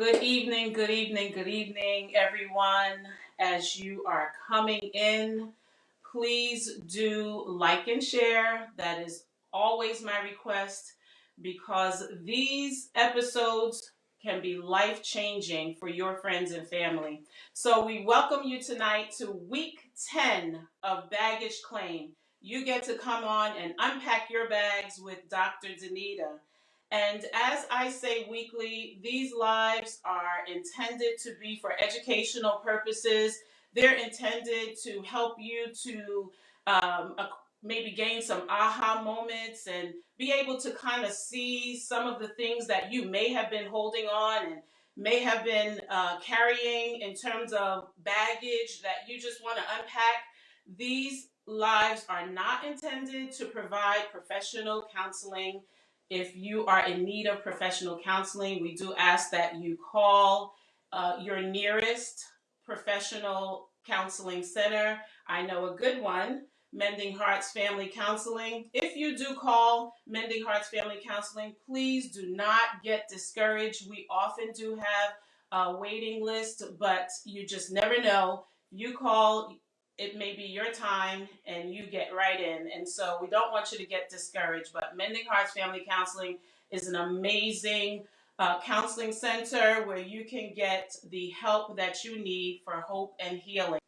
Good evening, good evening, good evening, everyone. As you are coming in, please do like and share. That is always my request because these episodes can be life changing for your friends and family. So, we welcome you tonight to week 10 of Baggage Claim. You get to come on and unpack your bags with Dr. Danita. And as I say weekly, these lives are intended to be for educational purposes. They're intended to help you to maybe gain some aha moments and be able to kind of see some of the things that you may have been holding on and may have been carrying in terms of baggage that you just want to unpack. These lives are not intended to provide professional counseling. If you are in need of professional counseling, we do ask that you call your nearest professional counseling center. I know a good one, Mending Hearts Family Counseling. If you do call Mending Hearts Family Counseling, please do not get discouraged. We often do have a waiting list, but you just never know. You call, it may be your time and you get right in. And so we don't want you to get discouraged. But Mending Hearts Family Counseling is an amazing counseling center where you can get the help that you need for hope and healing.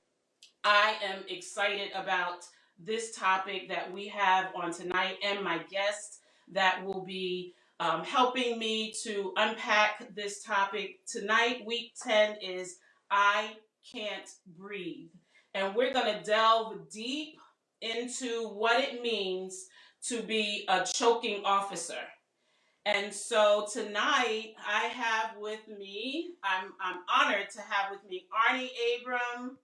I am excited about this topic that we have on tonight and my guest that will be helping me to unpack this topic. Tonight, week 10 is I Can't Breathe. And we're going to delve deep into what it means to be a choking officer. And so tonight I have with me, I'm honored to have with me Arnie Abram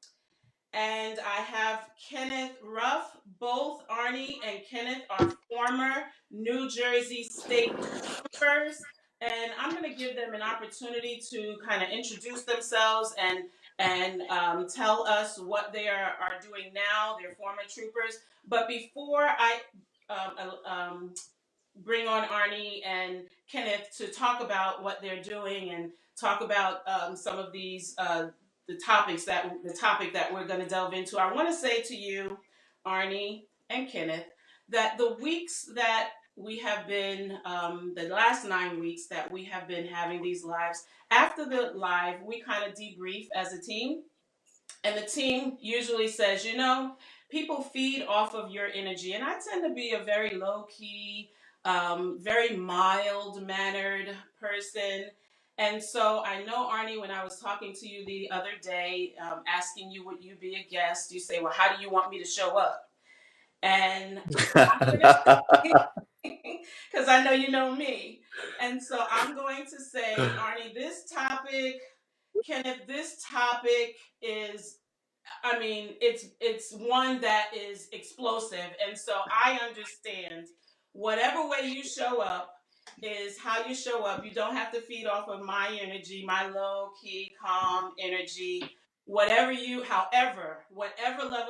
and I have Kenneth Ruff. Both Arnie and Kenneth are former New Jersey State troopers, and I'm going to give them an opportunity to kind of introduce themselves and tell us what they are doing now. They're former troopers. But before I bring on Arnie and Kenneth to talk about what they're doing and talk about some of these the topic that we're going to delve into, I want to say to you, Arnie and Kenneth, that the weeks that we have been, the last 9 weeks that we have been having these lives, after the live, we kind of debrief as a team. And the team usually says, people feed off of your energy. And I tend to be a very low key, very mild mannered person. And so I know, Arnie, when I was talking to you the other day, asking you, would you be a guest? You say, well, how do you want me to show up? And because I know you know me. And so I'm going to say, Arnie, Kenneth, this topic is, it's one that is explosive. And so I understand whatever way you show up is how you show up. You don't have to feed off of my energy, my low key, calm energy. Whatever level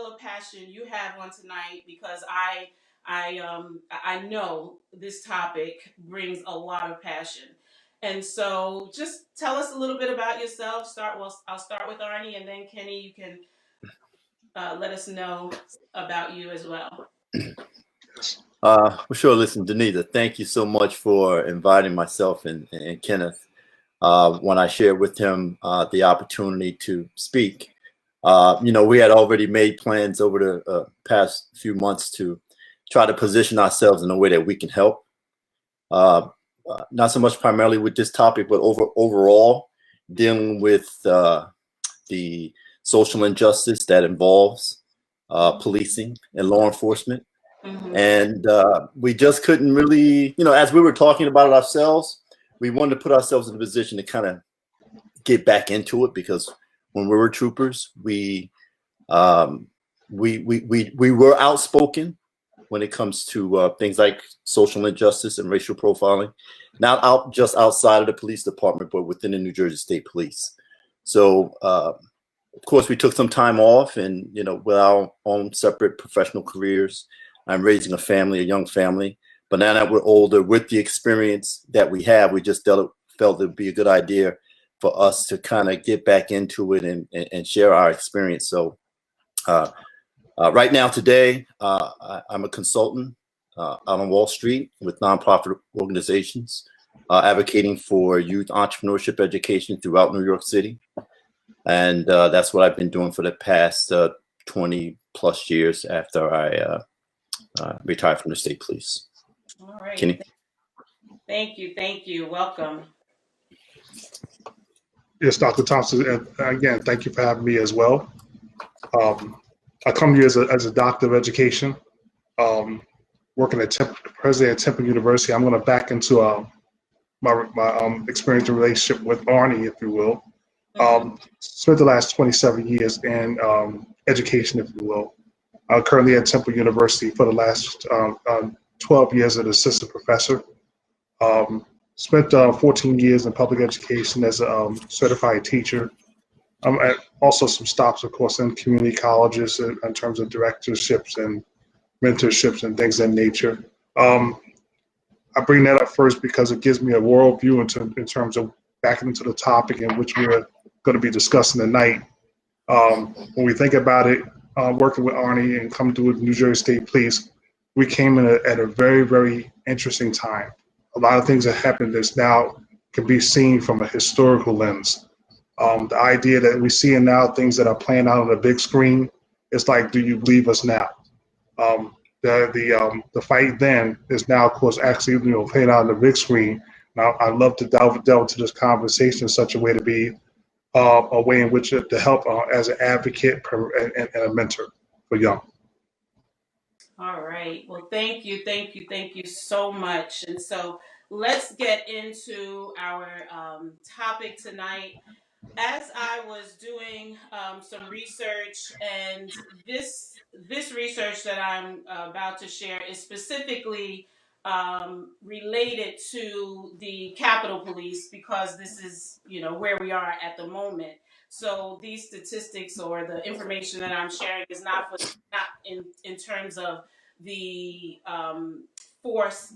of passion you have on tonight, because I know this topic brings a lot of passion. And so just tell us a little bit about yourself. I'll start with Arnie, and then Kenny, you can let us know about you as well. For sure. Listen, Danita, thank you so much for inviting myself and Kenneth. When I shared with him the opportunity to speak, we had already made plans over the past few months to try to position ourselves in a way that we can help. Not so much primarily with this topic, but overall dealing with the social injustice that involves policing and law enforcement. Mm-hmm. And we just couldn't really, as we were talking about it ourselves, we wanted to put ourselves in a position to kind of get back into it, because when we were troopers, we were outspoken when it comes to things like social injustice and racial profiling, not just outside of the police department, but within the New Jersey State Police. So, of course, we took some time off, and with our own separate professional careers. I'm raising a young family, but now that we're older, with the experience that we have, we just felt it would be a good idea for us to kind of get back into it and share our experience. So right now, today, I'm a consultant out on Wall Street with nonprofit organizations advocating for youth entrepreneurship education throughout New York City. And that's what I've been doing for the past 20 plus years after I retired from the state police. All right. Kenny? Thank you. Thank you. Welcome. Yes, Dr. Thompson, and again, thank you for having me as well. I come here as a doctor of education, working at president at Temple University. I'm going to back into my experience and relationship with Arnie, if you will. Spent the last 27 years in education, if you will. I'm currently at Temple University for the last 12 years as an assistant professor. Spent 14 years in public education as a certified teacher. Also some stops, of course, in community colleges in terms of directorships and mentorships and things of that nature. I bring that up first because it gives me a worldview in terms of backing into the topic in which we're going to be discussing tonight. When we think about it, working with Arnie and coming to New Jersey State Police, we came in at a very, very interesting time. A lot of things that happened that's now can be seen from a historical lens. The idea that we're seeing now things that are playing out on the big screen, it's like, do you believe us now? The fight then is now, of course, actually playing out on the big screen. Now, I'd love to delve into this conversation in such a way to be a way in which to help as an advocate and a mentor for young. All right. Well, thank you so much. And so let's get into our topic tonight. As I was doing some research, and this research that I'm about to share is specifically related to the Capitol Police, because this is, where we are at the moment. So these statistics or the information that I'm sharing is not in terms of the force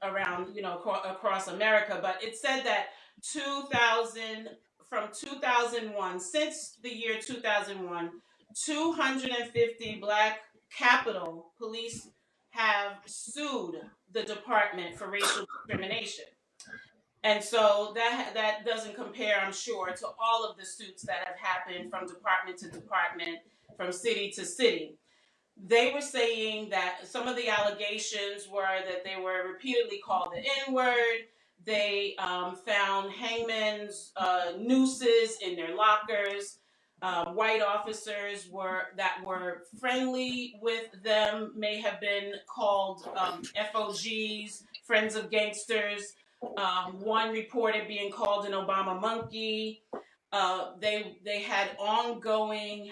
around, across America, but it said that from 2001, since the year 2001, 250 Black Capitol Police have sued the department for racial discrimination. And so that doesn't compare, I'm sure, to all of the suits that have happened from department to department, from city to city. They were saying that some of the allegations were that they were repeatedly called the N-word. They found hangman's nooses in their lockers. White officers that were friendly with them may have been called FOGs, Friends of Gangsters. One reported being called an Obama monkey. They had ongoing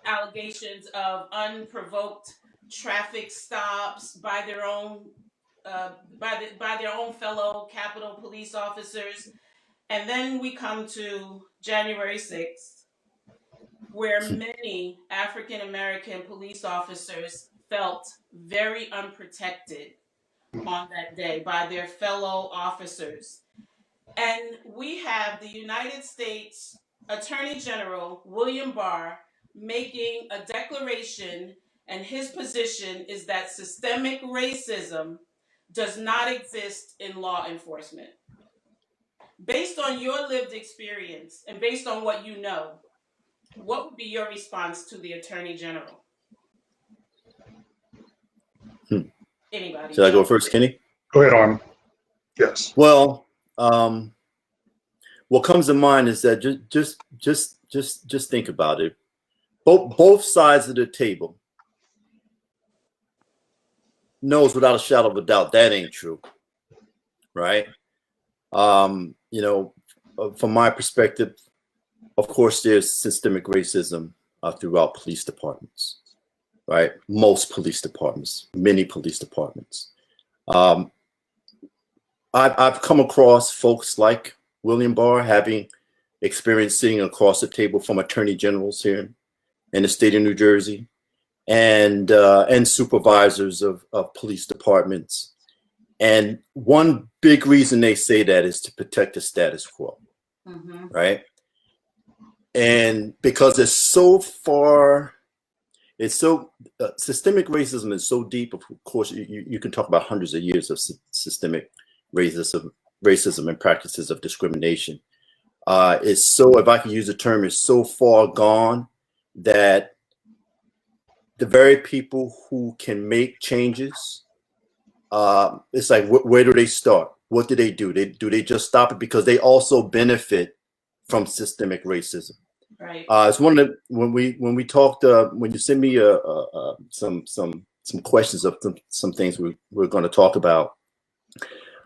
allegations of unprovoked traffic stops by their own fellow Capitol Police officers. And then we come to January 6th, where many African American police officers felt very unprotected on that day by their fellow officers. And we have the United States Attorney General William Barr making a declaration, and his position is that systemic racism does not exist in law enforcement. Based on your lived experience and based on what you know, what would be your response to the Attorney General? Anybody? Should I go first, Kenny? Go ahead, Arnie. Yes. Well, what comes to mind is that just think about it. Both sides of the table knows without a shadow of a doubt that ain't true, right? From my perspective, of course, there's systemic racism throughout police departments, right? Most police departments, many police departments. I've come across folks like William Barr having experience sitting across the table from attorney generals here in the state of New Jersey, and supervisors of police departments. And one big reason they say that is to protect the status quo, right? And because it's so far, it's so systemic racism is so deep. Of course, you can talk about hundreds of years of systemic racism and practices of discrimination. It's so, if I can use the term, it's so far gone that the very people who can make changes, it's like, where do they start? What do? Do they just stop it? Because they also benefit from systemic racism. Right. It's one of the, when we talked, when you send me some questions of some things we're going to talk about,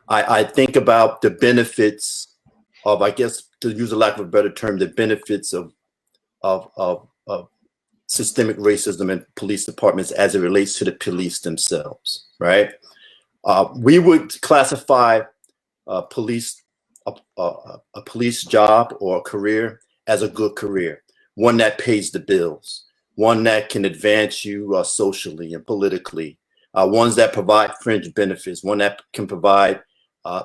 I think about the benefits of, I guess, to use a lack of a better term, the benefits of systemic racism in police departments as it relates to the police themselves, right? We would classify a police job or a career as a good career, one that pays the bills, one that can advance you socially and politically, ones that provide fringe benefits, one that can provide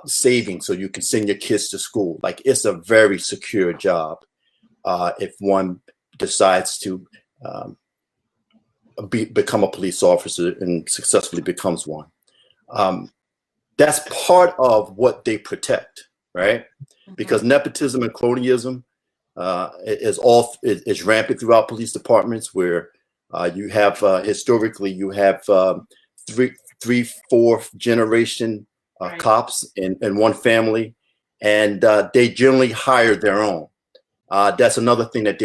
savings so you can send your kids to school. Like, it's a very secure job if one decides to become a police officer and successfully becomes one. That's part of what they protect, right? Because nepotism and cronyism is rampant throughout police departments, where you have historically you have three, fourth generation cops in one family, and they generally hire their own. That's another thing that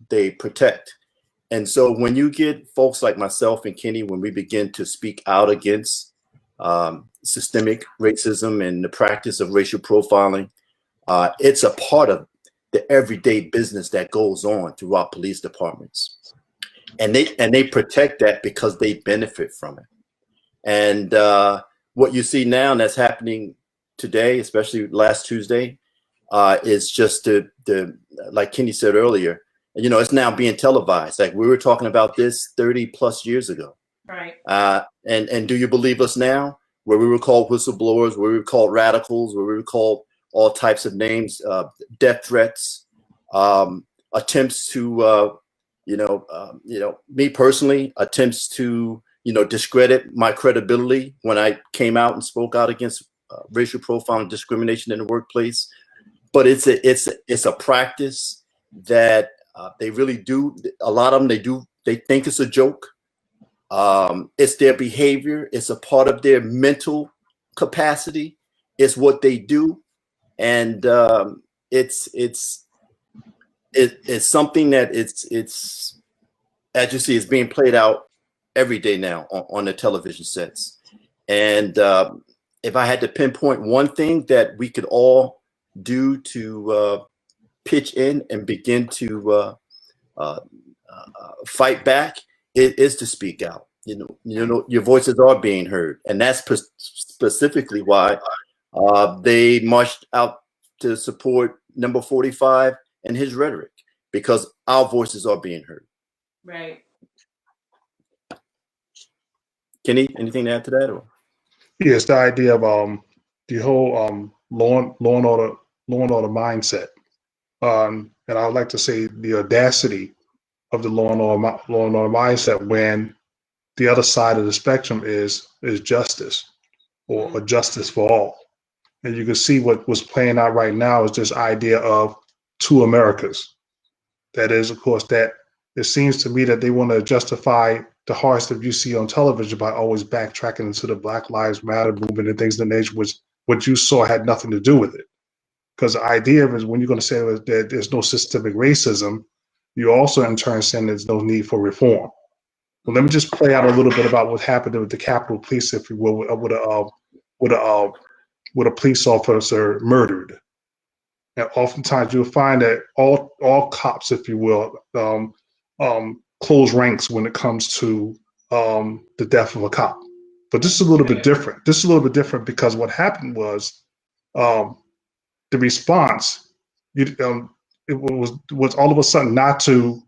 they protect. And so when you get folks like myself and Kenny, when we begin to speak out against systemic racism and the practice of racial profiling, it's a part of the everyday business that goes on throughout police departments, and they protect that because they benefit from it. And what you see now that's happening today, especially last Tuesday, is just the like Kenny said earlier, it's now being televised. Like, we were talking about this 30 plus years ago. Right. And do you believe us now? Where we were called whistleblowers, where we were called radicals, where we were called all types of names, death threats, attempts to, me personally, attempts to, discredit my credibility when I came out and spoke out against racial profiling and discrimination in the workplace. But it's a practice that they really do. A lot of them, they think it's a joke. It's their behavior. It's a part of their mental capacity. It's what they do. And it's something that it's as you see, it's being played out every day now on the television sets. And if I had to pinpoint one thing that we could all do to pitch in and begin to fight back, it is to speak out. Your voices are being heard, and that's specifically why they marched out to support number 45 and his rhetoric, because our voices are being heard. Right. Kenny, anything to add to that? Or? Yes, the idea of the whole law and order mindset, and I would like to say the audacity of the law and order mindset when the other side of the spectrum is justice, or a justice for all. And you can see what was playing out right now is this idea of two Americas. That is, of course, that it seems to me that they want to justify the horrors that you see on television by always backtracking into the Black Lives Matter movement and things of the nature, which what you saw had nothing to do with it. Because the idea is, when you're going to say that there's no systemic racism, you also in turn saying there's no need for reform. Well, let me just play out a little bit about what happened with the Capitol Police, if you will, with a police officer murdered. And oftentimes you'll find that all cops, if you will, close ranks when it comes to the death of a cop. But this is a little bit different. This is a little bit different because what happened was the response. It was all of a sudden not to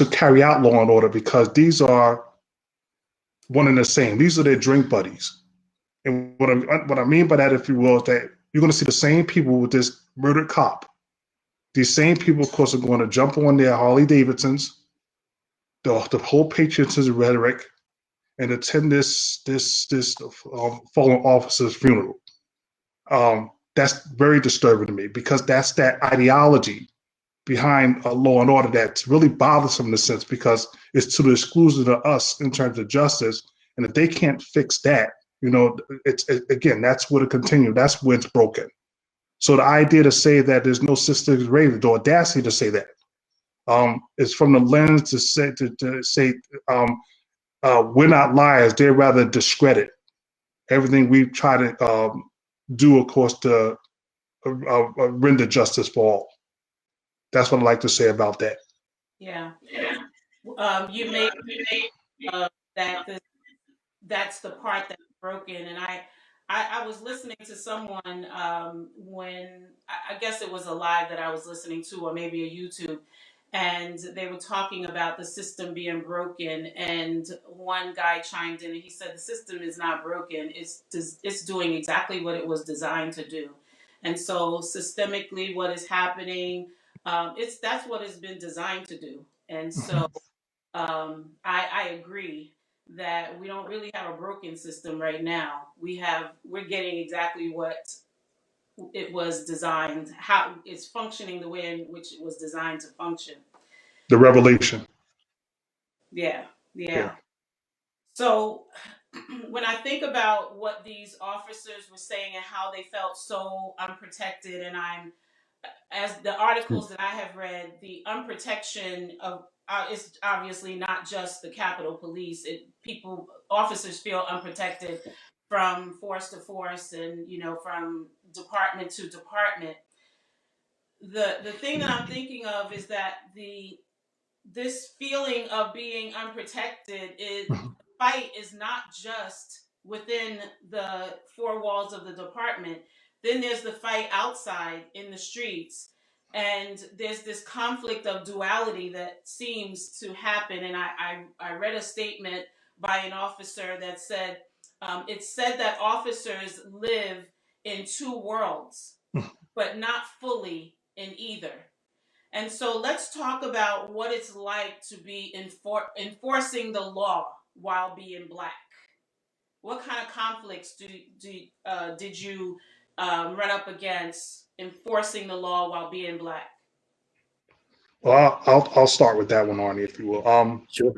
carry out law and order, because these are one and the same. These are their drink buddies. And what I mean by that, if you will, is that you're going to see the same people with this murdered cop. These same people, of course, are going to jump on their Harley Davidsons, the whole patriotism rhetoric, and attend this fallen officer's funeral. That's very disturbing to me, because that's that ideology behind law and order that's really bothersome in a sense, because it's to the exclusion of us in terms of justice. And if they can't fix that, again, that's where it continues. That's where it's broken. So the idea to say that there's no sister raven, the audacity to say that, is from the lens to say we're not liars. They'd rather discredit everything we've tried to do, of course, to render justice for all. That's what I'd like to say about that. Yeah. You made that that's the part that's broken. And I was listening to someone when I guess it was a live that I was listening to, or maybe a YouTube, and they were talking about the system being broken. And one guy chimed in and he said, the system is not broken. It's doing exactly what it was designed to do. And so systemically, what is happening, that's what it's been designed to do. And so I agree that we don't really have a broken system right now. We're getting exactly what it was designed, how it's functioning the way in which it was designed to function. The revelation. Yeah. So when I think about what these officers were saying and how they felt so unprotected, and as the articles that I have read, the unprotection of is obviously not just the Capitol Police. Officers feel unprotected from force to force, and from department to department. The thing that I'm thinking of is that this feeling of being unprotected the fight is not just within the four walls of the department. Then there's the fight outside in the streets. And there's this conflict of duality that seems to happen. And I read a statement by an officer that said, it's said that officers live in two worlds, but not fully in either. And so let's talk about what it's like to be enforcing the law while being Black. What kind of conflicts did you run up against enforcing the law while being Black? Well, I'll start with that one, Arnie, if you will. Sure.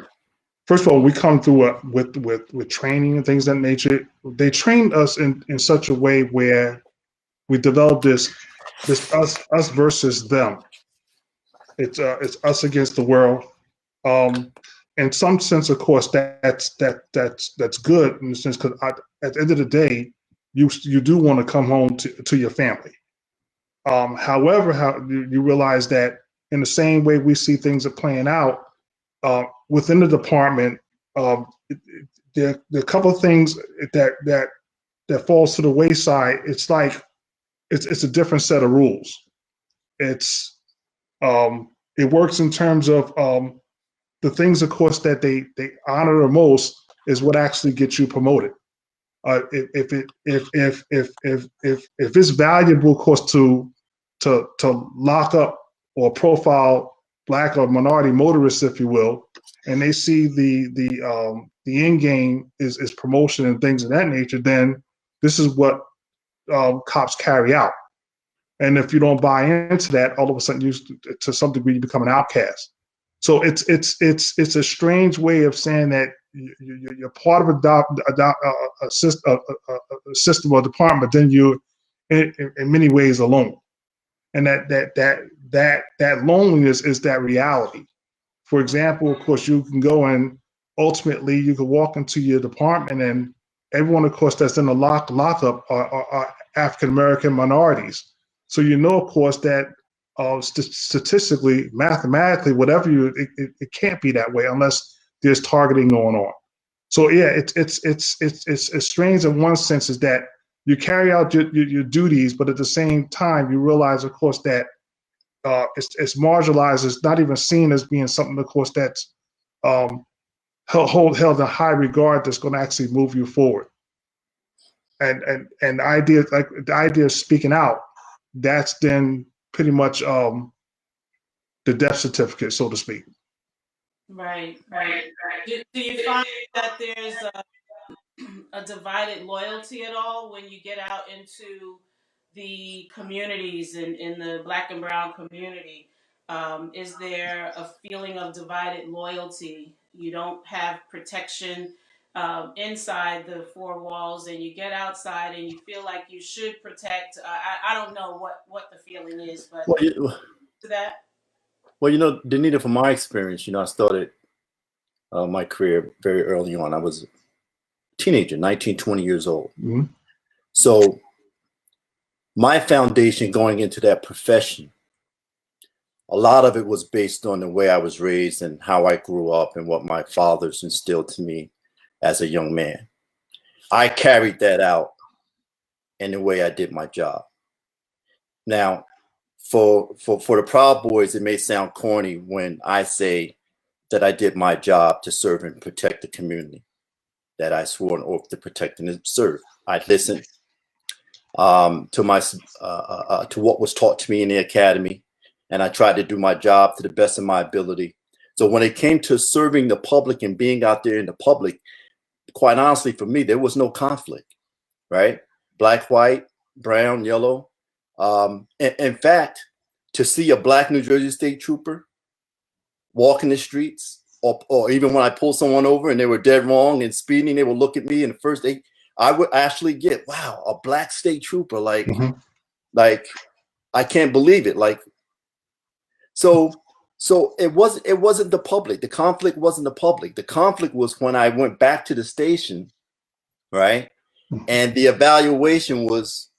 First of all, we come through with training and things of that nature. They trained us in such a way where we developed this us versus them. It's us against the world. In some sense, of course, that's good in the sense, because at the end of the day, you do want to come home to your family. However, you realize that in the same way we see things are playing out within the department, there are a couple of things that falls to the wayside. It's like it's a different set of rules. It works in terms of the things, of course, that they honor the most is what actually gets you promoted. If it's valuable, of course, to lock up or profile Black or minority motorists, if you will, and they see the end game is promotion and things of that nature, then this is what cops carry out. And if you don't buy into that, all of a sudden, to some degree, you become an outcast. So it's a strange way of saying that you're part of a system or department, but then you're in many ways alone. And that loneliness is that reality. For example, of course, you can go and ultimately you can walk into your department and everyone, of course, that's in the lockup are African American minorities. So of course, that statistically, mathematically, whatever it can't be that way unless there's targeting going on. So yeah, it's strange in one sense is that you carry out your duties, but at the same time you realize, of course, that it's marginalized. It's not even seen as being something, of course, that's held in high regard that's going to actually move you forward. and the idea, like the idea of speaking out, that's then pretty much the death certificate, so to speak. Right. Do you find that there's a divided loyalty at all when you get out into the communities in the Black and brown community? Is there a feeling of divided loyalty? You don't have protection inside the four walls, and you get outside and you feel like you should protect. I don't know what the feeling is, but to that. Well, Danita, from my experience, I started my career very early on. I was a teenager, 19, 20 years old. Mm-hmm. So my foundation going into that profession, a lot of it was based on the way I was raised and how I grew up and what my fathers instilled to me as a young man. I carried that out in the way I did my job. Now, for the Proud Boys, it may sound corny when I say that I did my job to serve and protect the community, that I swore an oath to protect and serve. I listened to what was taught to me in the academy, and I tried to do my job to the best of my ability. So when it came to serving the public and being out there in the public, quite honestly, for me, there was no conflict, right? Black, white, brown, yellow. In fact, to see a Black New Jersey State Trooper walking the streets, or even when I pulled someone over and they were dead wrong and speeding, they would look at me, and the first thing I would actually get, wow, a Black State Trooper, like I can't believe it, like. So it wasn't the public. The conflict wasn't the public. The conflict was when I went back to the station, right? And the evaluation was,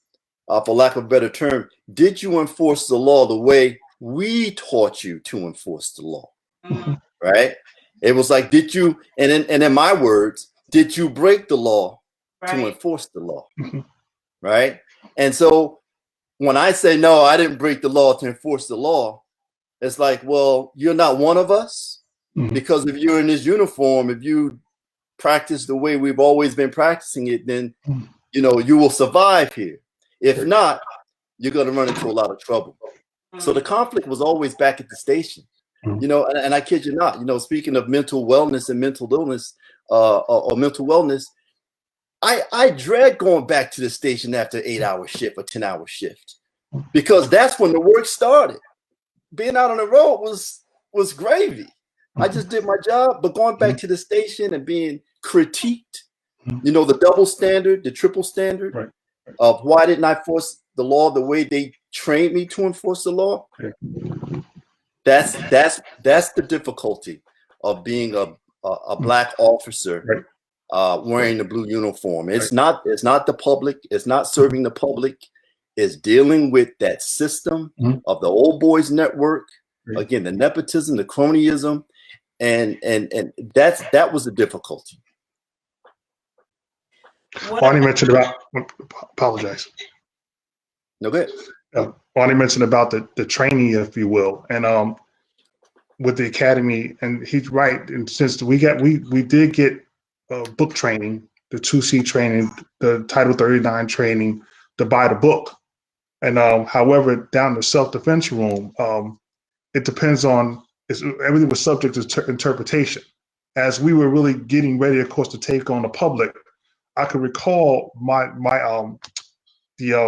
for lack of a better term, did you enforce the law the way we taught you to enforce the law? Mm-hmm. Right? It was like, did you, and in my words, did you break the law to enforce the law? Right? And so when I say, no, I didn't break the law to enforce the law, it's like, well, you're not one of us, because if you're in this uniform, if you practice the way we've always been practicing it, then, you will survive here. If not, you're going to run into a lot of trouble. So the conflict was always back at the station, and I kid you not, speaking of mental wellness and mental illness or mental wellness, I dread going back to the station after an 8-hour shift or 10-hour shift, because that's when the work started. Being out on the road was gravy. I just did my job, but going back to the station and being critiqued, the double standard, the triple standard of why didn't I enforce the law the way they trained me to enforce the law? That's the difficulty of being a Black officer wearing the blue uniform. It's not the public. It's not serving the public. Is dealing with that system of the old boys network, again, the nepotism, the cronyism, and that was the difficulty. Bonnie mentioned about, apologize. No good. Bonnie mentioned about the training, if you will, and with the academy, and he's right. And since we did get book training, the 2C training, the Title 39 training, to buy the book. And however, down the self-defense room, it depends on, everything was subject to interpretation. As we were really getting ready, of course, to take on the public, I could recall the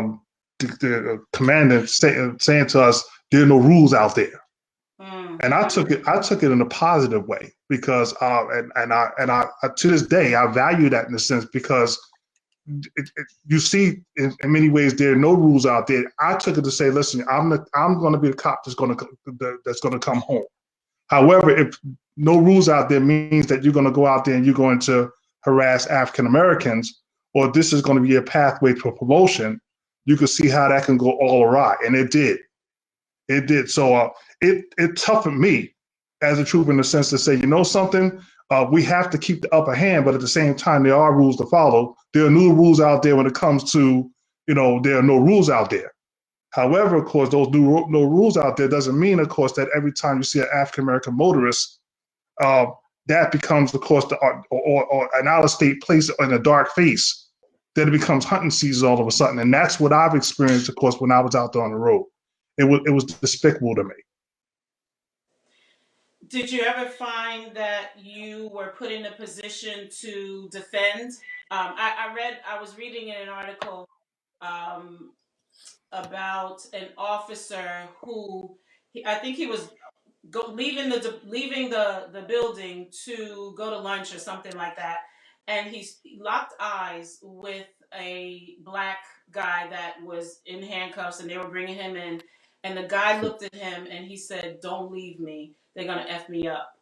commandant saying to us, "There are no rules out there," and I took it in a positive way, because I to this day I value that in a sense, because you see, in many ways, there are no rules out there. I took it to say, listen, I'm going to be the cop that's going to come home. However, if no rules out there means that you're going to go out there and you're going to harass African Americans, or this is going to be a pathway to a promotion, you can see how that can go all awry, and it did. It did. So it toughened me as a trooper in the sense to say, something. We have to keep the upper hand, but at the same time, there are rules to follow. There are new rules out there when it comes to, there are no rules out there. However, of course, those no rules out there doesn't mean, of course, that every time you see an African-American motorist, that becomes, of course, or an out-of-state place in a dark face. then it becomes hunting season all of a sudden. And that's what I've experienced, of course, when I was out there on the road. It was despicable to me. Did you ever find that you were put in a position to defend? I was reading in an article about an officer who, I think he was leaving the building to go to lunch or something like that, and he locked eyes with a black guy that was in handcuffs, and they were bringing him in, and the guy looked at him and he said, "Don't leave me. They're gonna F me up."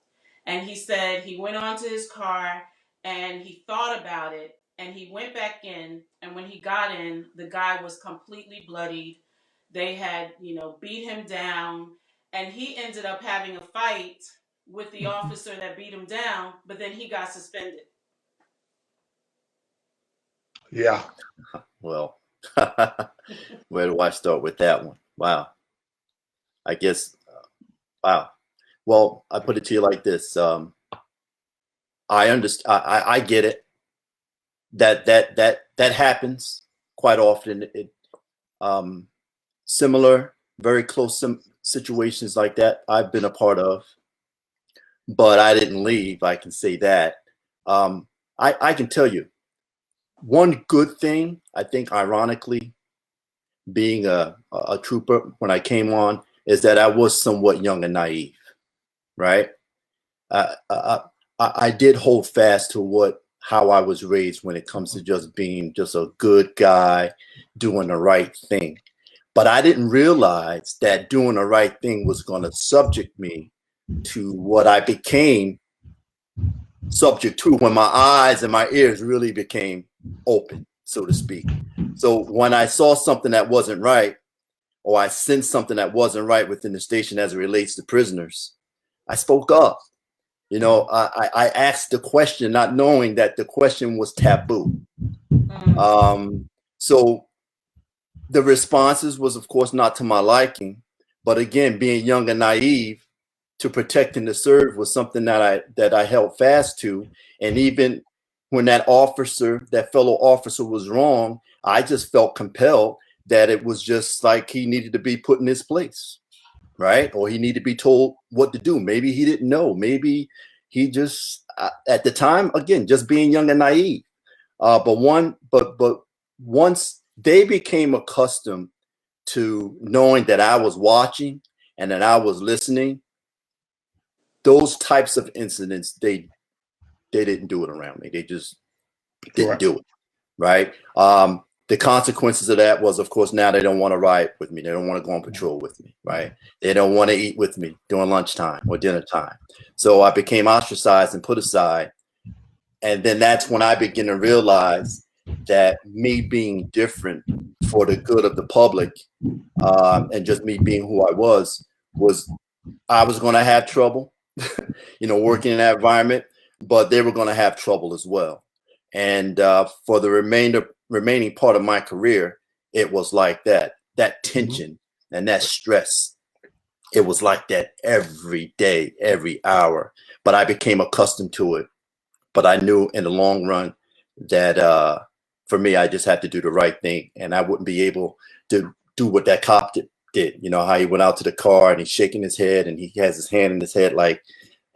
And he said he went on to his car and he thought about it and he went back in, and when he got in, the guy was completely bloodied. They had, beat him down, and he ended up having a fight with the officer that beat him down, but then he got suspended. Yeah. Well, where do I start with that one? Wow. I guess, wow. Well, I put it to you like this. I understand. I get it. That happens quite often. Similar, very close situations like that I've been a part of, but I didn't leave. I can say that. I can tell you one good thing. I think, ironically, being a trooper when I came on, is that I was somewhat young and naive. Right. I did hold fast to how I was raised when it comes to just being just a good guy, doing the right thing. But I didn't realize that doing the right thing was going to subject me to what I became subject to when my eyes and my ears really became open, so to speak. So when I saw something that wasn't right, or I sensed something that wasn't right within the station as it relates to prisoners, I spoke up. I asked the question, not knowing that the question was taboo. So the responses was, of course, not to my liking. But again, being young and naive, to protect and to serve was something that I held fast to. And even when that fellow officer was wrong, I just felt compelled that it was just like he needed to be put in his place. Right? Or he needed to be told what to do. Maybe he didn't know. Maybe he just, at the time, again, just being young and naive. But once they became accustomed to knowing that I was watching and that I was listening, those types of incidents, they didn't do it around me. They just didn't do it. Right? The consequences of that was, of course, now they don't want to ride with me. They don't want to go on patrol with me, right? They don't want to eat with me during lunchtime or dinner time. So I became ostracized and put aside. And then that's when I began to realize that me being different for the good of the public, and just me being who I was I was going to have trouble, working in that environment, but they were going to have trouble as well. And for the remaining part of my career, it was like that tension and that stress. It was like that every day, every hour, but I became accustomed to it. But I knew in the long run that for me, I just had to do the right thing, and I wouldn't be able to do what that cop did. You know, how he went out to the car and he's shaking his head and he has his hand in his head like,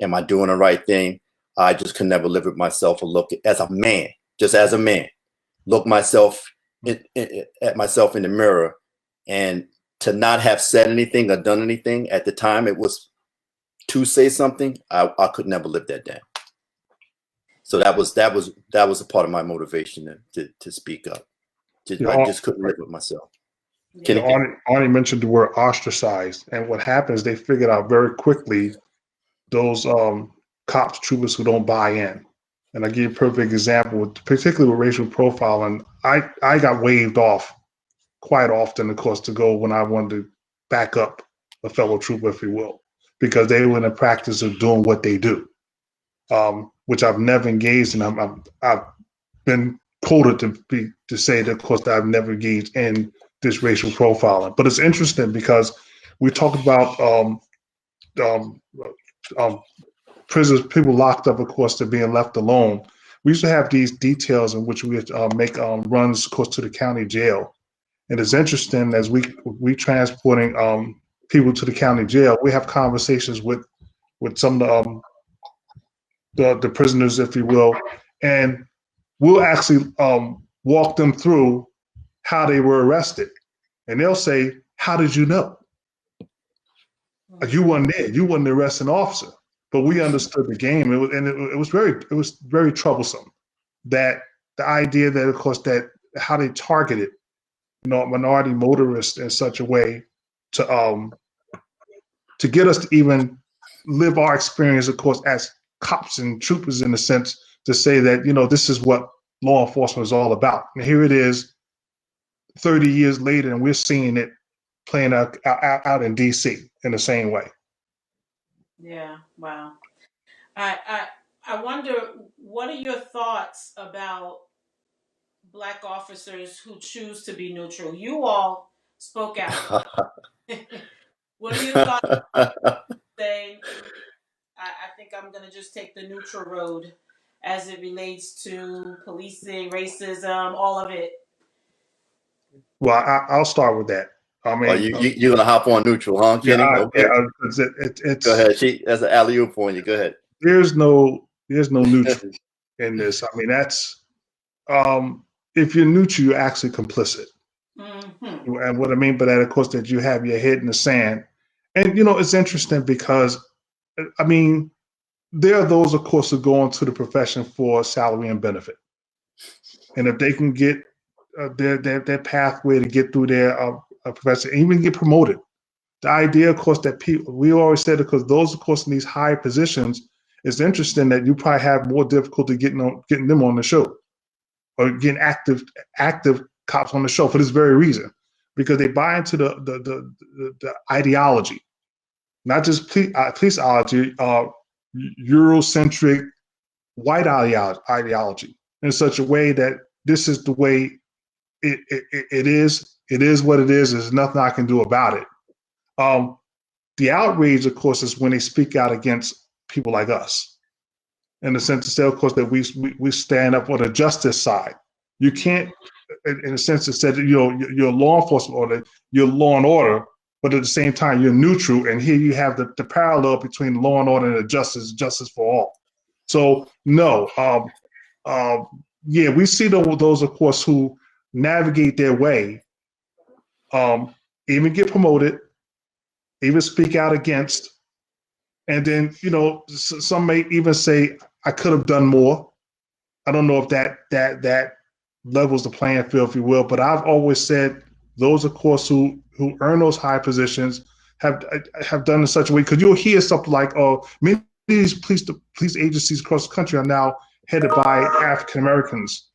am I doing the right thing? I just could never live with myself or look as a man, look myself at myself in the mirror, and to not have said anything or done anything at the time it was to say something, I could never live that down. So that was a part of my motivation to speak up. I just couldn't live with myself. Arnie mentioned the word ostracized, and what happens, they figured out very quickly those cops, troopers who don't buy in. And I give you a perfect example, particularly with racial profiling. I got waved off quite often, of course, to go when I wanted to back up a fellow trooper, if you will, because they were in the practice of doing what they do, which I've never engaged in. I've been quoted to say that, of course, that I've never engaged in this racial profiling. But it's interesting because we talk about prisoners, people locked up, of course, they're being left alone. we used to have these details in which we would make runs, of course, to the county jail. And it's interesting as we transporting people to the county jail, we have conversations with some of the prisoners, if you will, and we'll actually walk them through how they were arrested. And they'll say, how did you know? You weren't there. You weren't the arresting officer. But we understood the game. It was very troublesome that the idea that, of course, that how they targeted, minority motorists in such a way to get us to even live our experience, of course, as cops and troopers, in a sense, to say that, this is what law enforcement is all about. And here it is 30 years later, and we're seeing it playing out in DC in the same way. Yeah, wow. I wonder, what are your thoughts about Black officers who choose to be neutral? You all spoke out. What are your thoughts saying, I think I'm going to just take the neutral road as it relates to policing, racism, all of it? Well, I'll start with that. I mean, you're gonna hop on neutral, huh, Kenny? Yeah, okay. It's go ahead. That's an alley-oop for you. Go ahead. There's no neutral in this. I mean, that's if you're neutral, you're actually complicit. Mm-hmm. And what I mean by that, of course, that you have your head in the sand. And it's interesting because, I mean, there are those, of course, who go into the profession for salary and benefit, and if they can get their pathway to get through their profession, and even get promoted. The idea, of course, that we always said, because those, of course, in these high positions, it's interesting that you probably have more difficulty getting them on the show, or getting active cops on the show for this very reason, because they buy into the ideology, not just policeology, Eurocentric white ideology, in such a way that this is the way it is. It is what it is. There's nothing I can do about it. The outrage, of course, is when they speak out against people like us, in the sense to say, of course, that we stand up on the justice side. You can't, in a sense, it said you're law enforcement order, you're law and order, but at the same time you're neutral. And here you have the parallel between law and order and the justice for all. So no, yeah, we see those, of course, who navigate their way, even get promoted, even speak out against, and then some may even say, I could have done more. I don't know if that levels the playing field, if you will, but I've always said those, of course, who earn those high positions have done in such a way, because you'll hear something like, oh, many of these police agencies across the country are now headed by African Americans.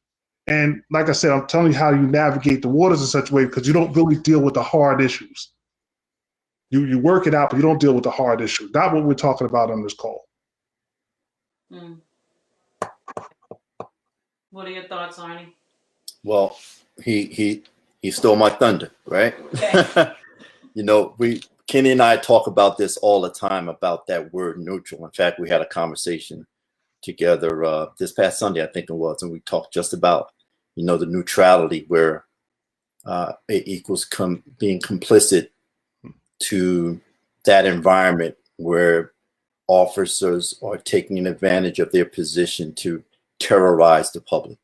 And like I said, I'm telling you how you navigate the waters in such a way, because you don't really deal with the hard issues. You work it out, but you don't deal with the hard issues. Not what we're talking about on this call. Mm. What are your thoughts, Arnie? Well, he stole my thunder, right? Okay. Kenny and I talk about this all the time, about that word neutral. In fact, we had a conversation together this past Sunday, I think it was, and we talked just about, the neutrality, where it equals being complicit to that environment where officers are taking advantage of their position to terrorize the public.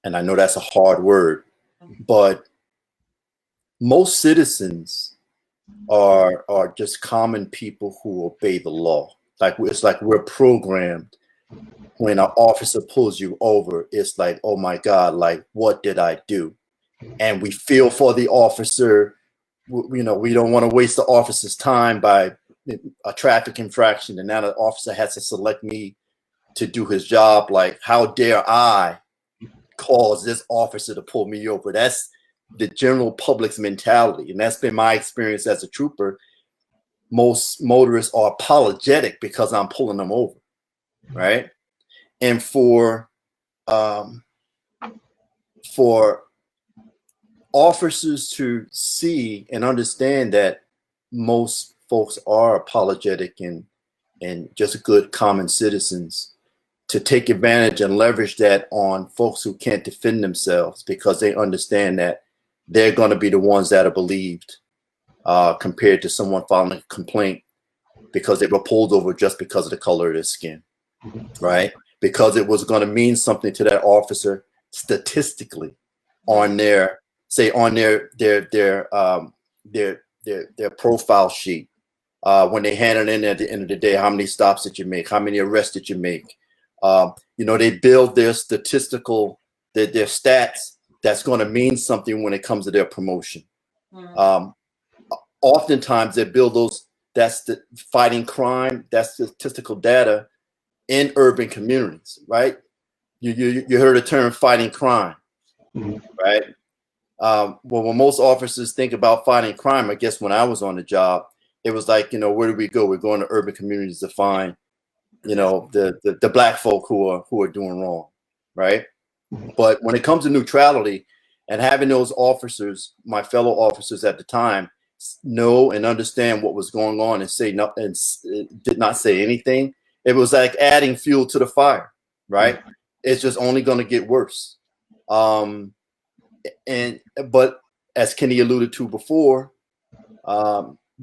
And I know that's a hard word, but most citizens are just common people who obey the law. It's like we're programmed. When an officer pulls you over, it's like, oh my God, like, what did I do? And we feel for the officer. We don't want to waste the officer's time by a traffic infraction, and now the officer has to select me to do his job. Like, how dare I cause this officer to pull me over? That's the general public's mentality, and that's been my experience as a trooper. Most motorists are apologetic because I'm pulling them over, right? And for officers to see and understand that most folks are apologetic and just good common citizens, to take advantage and leverage that on folks who can't defend themselves, because they understand that they're going to be the ones that are believed compared to someone filing a complaint because they were pulled over just because of the color of their skin, right? Because it was going to mean something to that officer statistically on their, say, on their profile sheet. When they hand it in at the end of the day, how many stops did you make? How many arrests did you make? You know, they build their statistical, their stats that's going to mean something when it comes to their promotion. Oftentimes they build those, that's the fighting crime, that's statistical data in urban communities, right? You heard the term fighting crime, right? Well, when most officers think about fighting crime, I guess when I was on the job, it was like, you know, where do we go? We're going to urban communities to find, you know, the black folk who are doing wrong, right? But when it comes to neutrality and having those officers, my fellow officers at the time, know and understand what was going on and say no, and did not say anything, it was like adding fuel to the fire, right? It's just only going to get worse. But as Kenny alluded to before,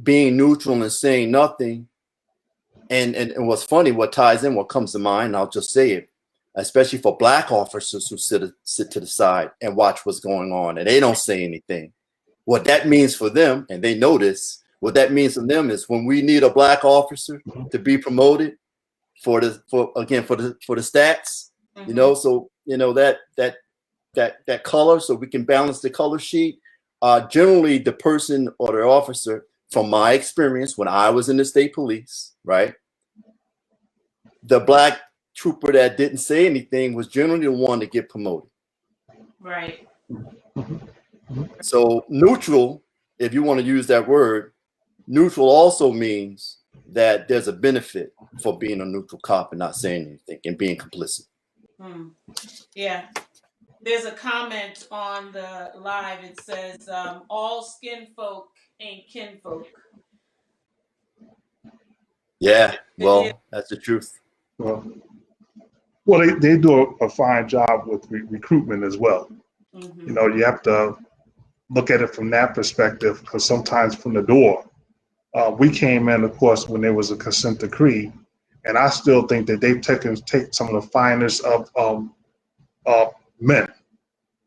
being neutral and saying nothing, and what's funny, what ties in, what comes to mind, I'll just say it, especially for black officers who sit to the side and watch what's going on and they don't say anything. What that means for them, and they know this, what that means for them is when we need a black officer to be promoted for the stats, you know, so you know that color, so we can balance the color sheet. Generally, the person or the officer, from my experience when I was in the state police, right, the black trooper that didn't say anything was generally the one to get promoted. Right. So neutral, if you want to use that word, neutral also means that there's a benefit for being a neutral cop and not saying anything and being complicit. Yeah. There's a comment on the live. It says, all skin folk ain't kinfolk. Yeah, well, that's the truth. Well, they do a fine job with recruitment as well. You know, you have to look at it from that perspective, because sometimes from the door, we came in, of course, when there was a consent decree, and I still think that they've take some of the finest of men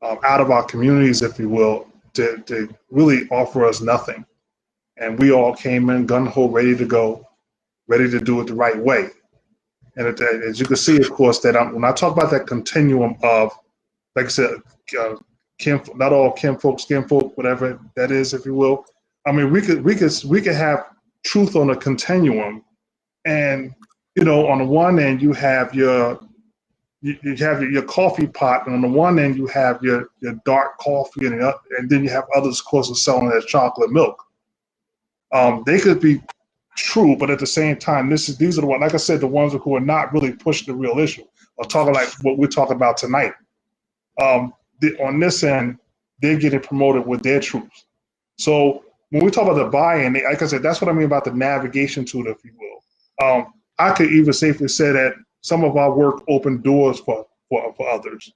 out of our communities, if you will, to really offer us nothing. And we all came in gung-ho, ready to go, ready to do it the right way. And as you can see, of course, that when I talk about that continuum of, like I said, not all kinfolk, skinfolk, whatever that is, if you will. I mean, we could have truth on a continuum, and you know, on the one end you have your coffee pot, and on the one end you have your dark coffee, and then you have others, of course, selling as chocolate milk. They could be true, but at the same time, these are the ones, like I said, the ones who are not really pushing the real issue, or talking like what we're talking about tonight. On this end, they're getting promoted with their troops. So when we talk about the buy-in, like I said, that's what I mean about the navigation tool, if you will. I could even safely say that some of our work opened doors for others,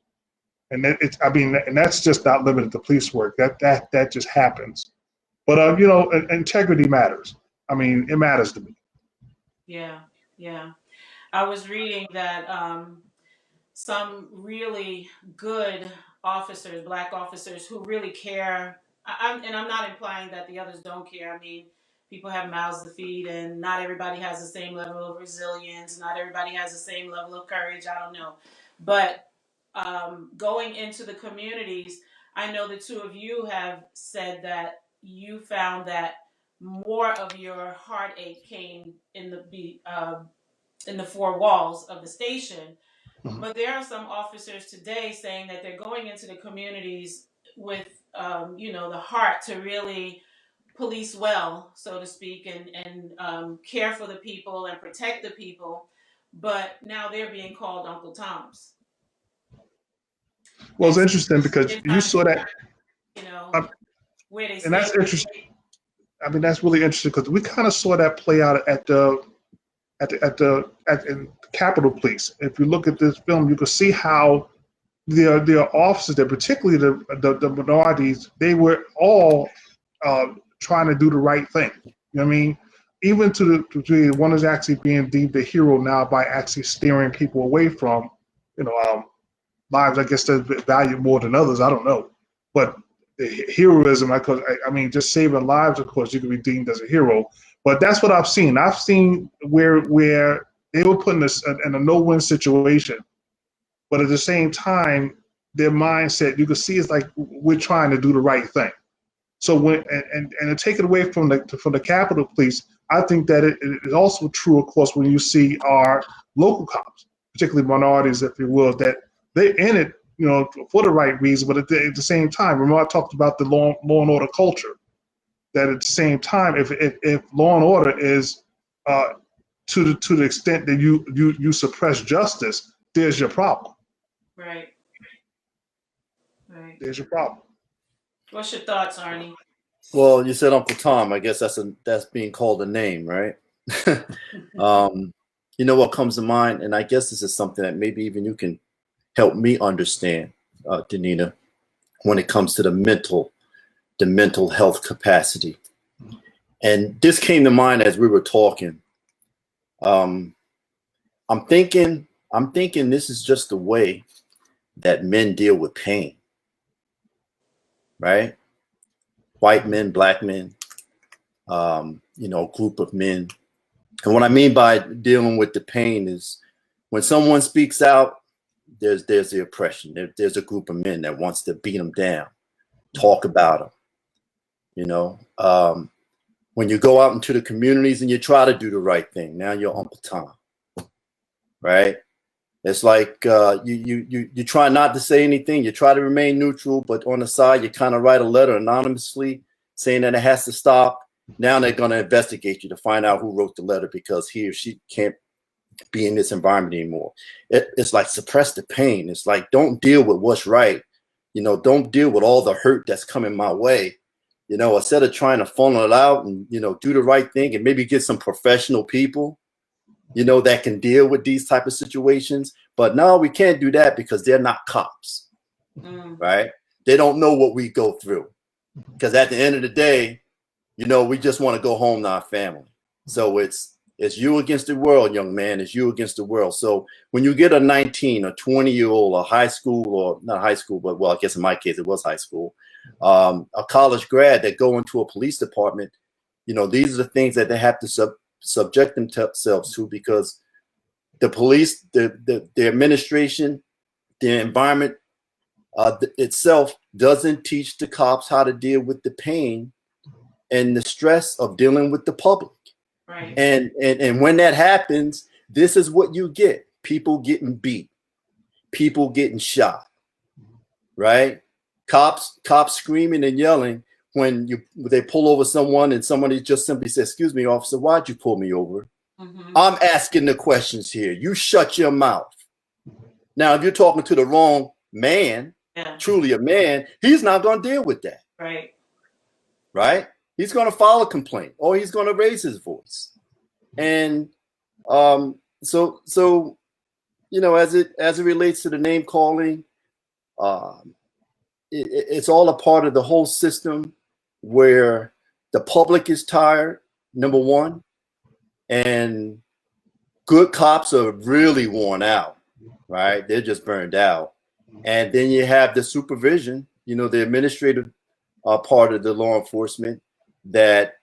and and that's just not limited to police work. That just happens. But you know, integrity matters. I mean, it matters to me. Yeah. I was reading that some really good officers, black officers who really care, and I'm not implying that the others don't care. I mean, people have mouths to feed, and not everybody has the same level of resilience. Not everybody has the same level of courage. I don't know. But going into the communities, I know the two of you have said that you found that more of your heartache came in the four walls of the station. But there are some officers today saying that they're going into the communities with, you know, the heart to really police well, so to speak, and care for the people and protect the people. But now they're being called Uncle Toms. Well, it's interesting because you saw that, you know, where they. And that's interesting. I mean, that's really interesting because we kind of saw that play out in Capitol Police. If you look at this film, you can see how their officers, that particularly the minorities, they were all trying to do the right thing. You know what I mean? Even to the one is actually being deemed a hero now by actually steering people away from, lives. I guess that's valued more than others. I don't know, but the heroism, I mean, just saving lives. Of course, you can be deemed as a hero, but that's what I've seen. I've seen where they were putting us in a no-win situation, but at the same time, their mindset, you can see, it's like we're trying to do the right thing. So when and to take it away from the Capitol Police, I think that it is also true, of course, when you see our local cops, particularly minorities, if you will, that they're in it, for the right reason, but at the same time, remember I talked about the law and order culture. That at the same time, if law and order is to the extent that you suppress justice, there's your problem. Right. There's your problem. What's your thoughts, Arnie? Well, you said Uncle Tom. I guess that's being called a name, right? You know what comes to mind, and I guess this is something that maybe even you can help me understand, Danita, when it comes to the mental health capacity. And this came to mind as we were talking. I'm thinking this is just the way that men deal with pain, right? White men, black men, a group of men. And what I mean by dealing with the pain is when someone speaks out, there's the oppression. There's a group of men that wants to beat them down, talk about them. When you go out into the communities and you try to do the right thing, now you're Uncle Tom, right? It's like you try not to say anything. You try to remain neutral, but on the side, you kind of write a letter anonymously saying that it has to stop. Now they're going to investigate you to find out who wrote the letter because he or she can't be in this environment anymore. It's like suppress the pain. It's like don't deal with what's right. Don't deal with all the hurt that's coming my way. Instead of trying to funnel it out and, do the right thing and maybe get some professional people, that can deal with these type of situations. But no, we can't do that because they're not cops, right? They don't know what we go through because at the end of the day, we just want to go home to our family. So it's you against the world, young man. It's you against the world. So when you get a 19 or 20-year-old, a high school or not high school, but well, I guess in my case, it was high school, a college grad that go into a police department, these are the things that they have to subject themselves to because the police, the administration, the environment itself doesn't teach the cops how to deal with the pain and the stress of dealing with the public. Right. And when that happens, this is what you get. People getting beat, people getting shot, right? Cops screaming and yelling when they pull over someone and somebody just simply says, "Excuse me, officer, why'd you pull me over?" Mm-hmm. I'm asking the questions here. You shut your mouth. Now, if you're talking to the wrong man, truly a man, he's not going to deal with that. Right. Right? He's going to file a complaint or he's going to raise his voice. And so as it relates to the name calling, it's all a part of the whole system where the public is tired, number one, and good cops are really worn out, right? They're just burned out. And then you have the supervision, the administrative part of the law enforcement that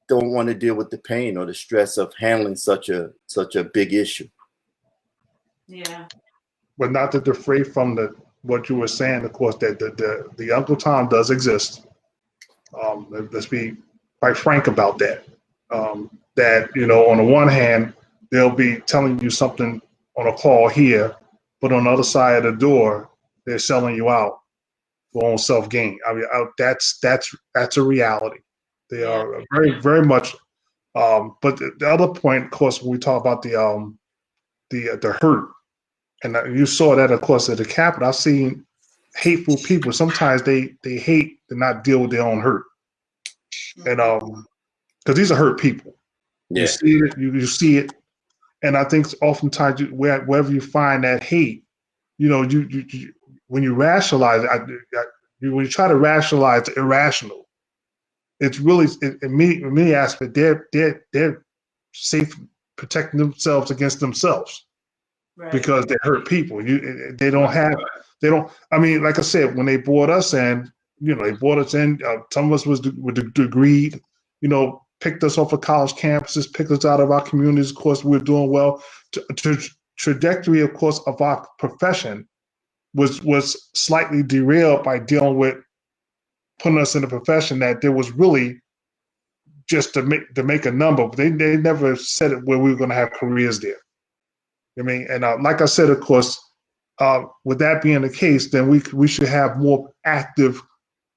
don't want to deal with the pain or the stress of handling such a big issue. Yeah. But not to defray from what you were saying, of course, that the Uncle Tom does exist. Let's be quite frank about that. That, on the one hand, they'll be telling you something on a call here, but on the other side of the door, they're selling you out for own self-gain. I mean, that's a reality. They are very, very much. But the other point, of course, when we talk about the hurt, and you saw that, of course, at the Capitol. I've seen hateful people. Sometimes they hate to not deal with their own hurt, and because these are hurt people. Yeah. You see it. You see it, And I think oftentimes wherever you find that hate, you know, you when you rationalize it, when you try to rationalize the irrational, it's really in many aspects they're safe protecting themselves against themselves because they hurt people. They don't have they don't. I mean, like I said, when they brought us in, you know, they brought us in. Some of us were degreed, you know, picked us off of college campuses, picked us out of our communities. Of course, we were doing well. Trajectory, of course, of our profession was slightly derailed by dealing with putting us in a profession that there was really just to make a number. They never said it where we were going to have careers there. I mean, and like I said, of course, with that being the case, then we should have more active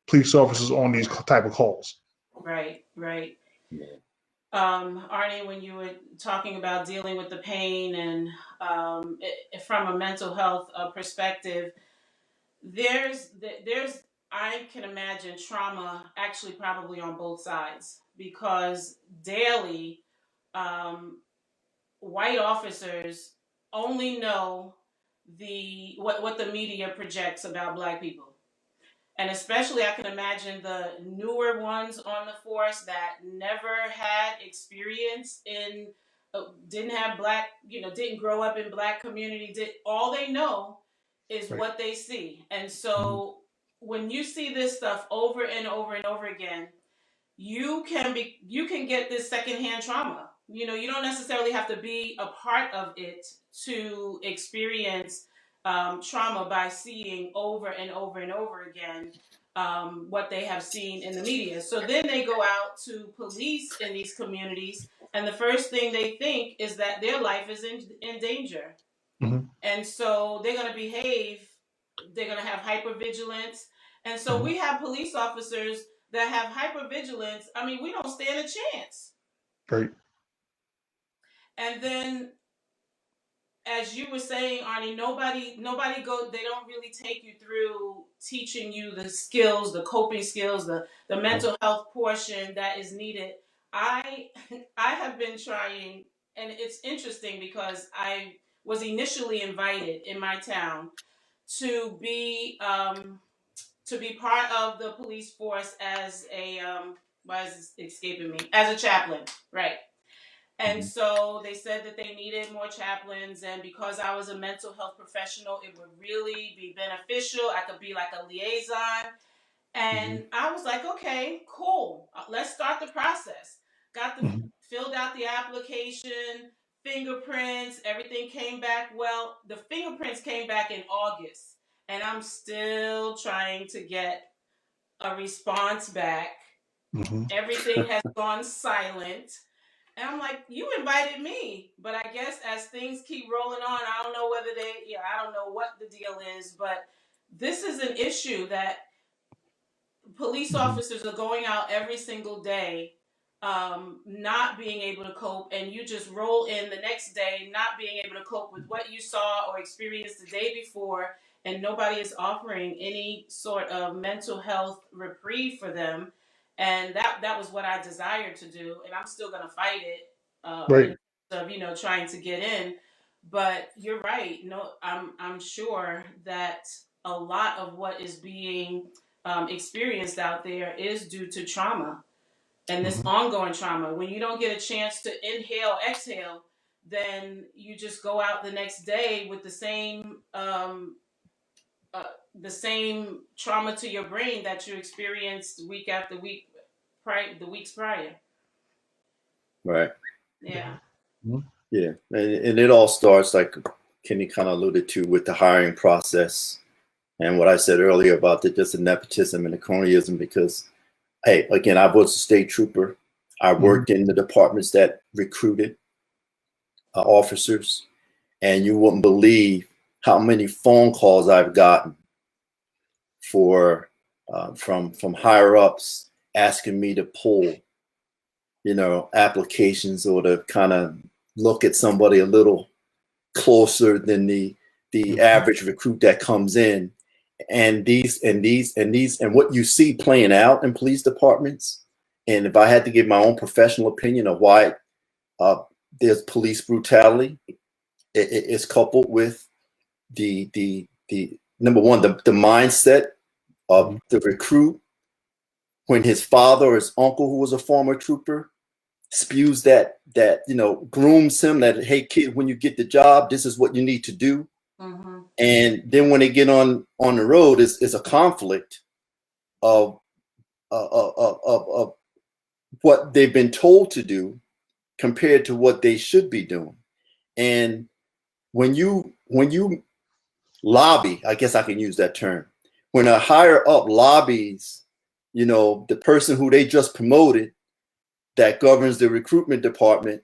police officers on these type of calls. Right. Arnie, when you were talking about dealing with the pain and from a mental health perspective, there's I can imagine trauma actually probably on both sides, because daily white officers only know what the media projects about Black people. And especially I can imagine the newer ones on the force that never had experience in, didn't have Black, didn't grow up in Black community. All they know is what they see. And so when you see this stuff over and over and over again, you can get this secondhand trauma. You don't necessarily have to be a part of it to experience trauma by seeing over and over and over again what they have seen in the media. So then they go out to police in these communities, and the first thing they think is that their life is in danger. Mm-hmm. And so they're going to behave, they're going to have hypervigilance. And so we have police officers that have hypervigilance. I mean, we don't stand a chance. Right. And then, as you were saying, Arnie, nobody they don't really take you through teaching you the skills, the coping skills, the mental health portion that is needed. I have been trying, and it's interesting because I was initially invited in my town to be part of the police force as a why is this escaping me? As a chaplain, right? And so they said that they needed more chaplains, and because I was a mental health professional, it would really be beneficial. I could be like a liaison. And I was like, okay, cool. Let's start the process. Filled out the application, fingerprints, everything came back well. The fingerprints came back in August, and I'm still trying to get a response back. Everything has gone silent. And I'm like, you invited me, but I guess as things keep rolling on, I don't know whether I don't know what the deal is, but this is an issue that police officers are going out every single day, not being able to cope, and you just roll in the next day, not being able to cope with what you saw or experienced the day before, and nobody is offering any sort of mental health reprieve for them. And that was what I desired to do, and I'm still going to fight it. In terms of trying to get in. But you're right. No, I'm sure that a lot of what is being experienced out there is due to trauma, and this ongoing trauma. When you don't get a chance to inhale, exhale, then you just go out the next day with the same trauma to your brain that you experienced week after week, the weeks prior. Right. Yeah. Yeah. And it all starts, like Kenny kind of alluded to, with the hiring process and what I said earlier about just the nepotism and the cronyism, because, hey, again, I was a state trooper. I worked in the departments that recruited officers, and you wouldn't believe how many phone calls I've gotten from higher ups asking me to pull, applications, or to kind of look at somebody a little closer than the average recruit that comes in. And what you see playing out in police departments, and if I had to give my own professional opinion of why there's police brutality. It's coupled with the number one, the mindset of the recruit when his father or his uncle, who was a former trooper, spews that grooms him that, hey kid, when you get the job, this is what you need to do. Mm-hmm. And then when they get on the road, it's a conflict of what they've been told to do compared to what they should be doing. And when you lobby, I guess I can use that term, when a higher up lobbies, the person who they just promoted that governs the recruitment department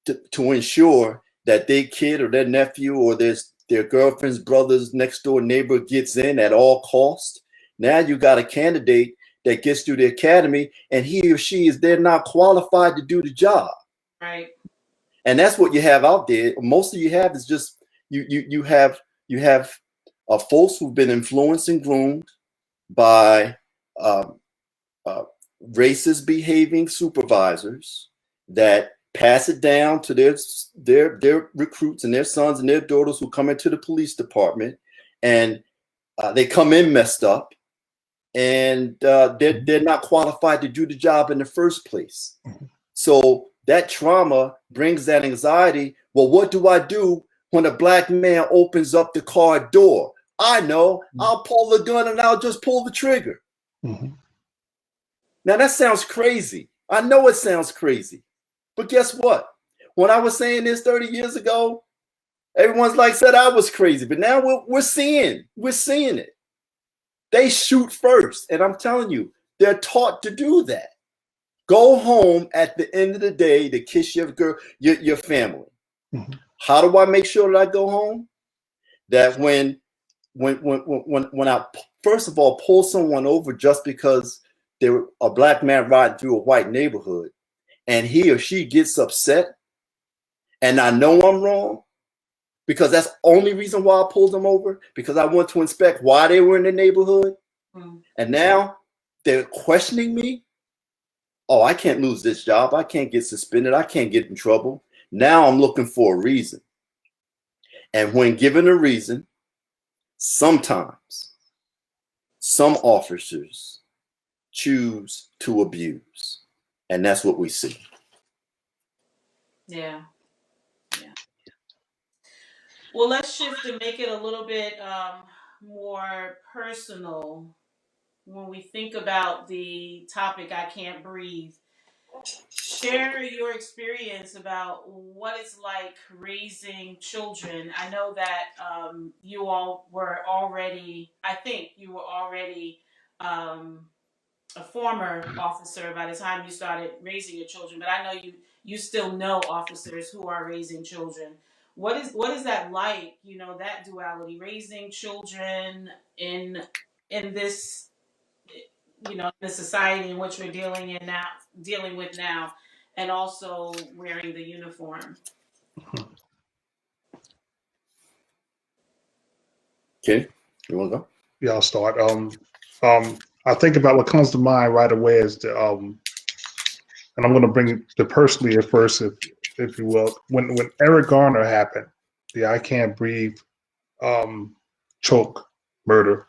to ensure that their kid or their nephew or their girlfriend's brother's next door neighbor gets in at all costs. Now you got a candidate that gets through the academy and he or she they're not qualified to do the job. Right. And that's what you have out there. Most of you have is just you have folks who've been influenced and groomed by racist behaving supervisors that pass it down to their recruits and their sons and their daughters who come into the police department, and they come in messed up, and they're not qualified to do the job in the first place. So that trauma brings that anxiety. Well, what do I do when a black man opens up the car door? I know, I'll pull the gun and I'll just pull the trigger. Mm-hmm. Now that sounds crazy. I know it sounds crazy, but guess what? When I was saying this 30 years ago, everyone's said I was crazy, but now we're seeing it. They shoot first, and I'm telling you, they're taught to do that. Go home at the end of the day to kiss your girl, your family. Mm-hmm. How do I make sure that I go home? That when I first of all pull someone over just because they're a black man riding through a white neighborhood, and he or she gets upset, and I know I'm wrong, because that's the only reason why I pulled them over, because I want to inspect why they were in the neighborhood. Mm. And now they're questioning me. Oh, I can't lose this job. I can't get suspended. I can't get in trouble. Now I'm looking for a reason. And when given a reason, sometimes some officers choose to abuse. And that's what we see. Yeah. Well, let's shift and make it a little bit more personal. When we think about the topic, I Can't Breathe, share your experience about what it's like raising children. I know that you all were already, a former officer by the time you started raising your children, but I know you still know officers who are raising children. What is that like, that duality, raising children in this, the society in which we're dealing with now, and also wearing the uniform? Okay, you want to go? Yeah, I'll start. I think about what comes to mind right away is the and I'm going to bring the personally at first, if you will. When Eric Garner happened, the I Can't Breathe choke murder.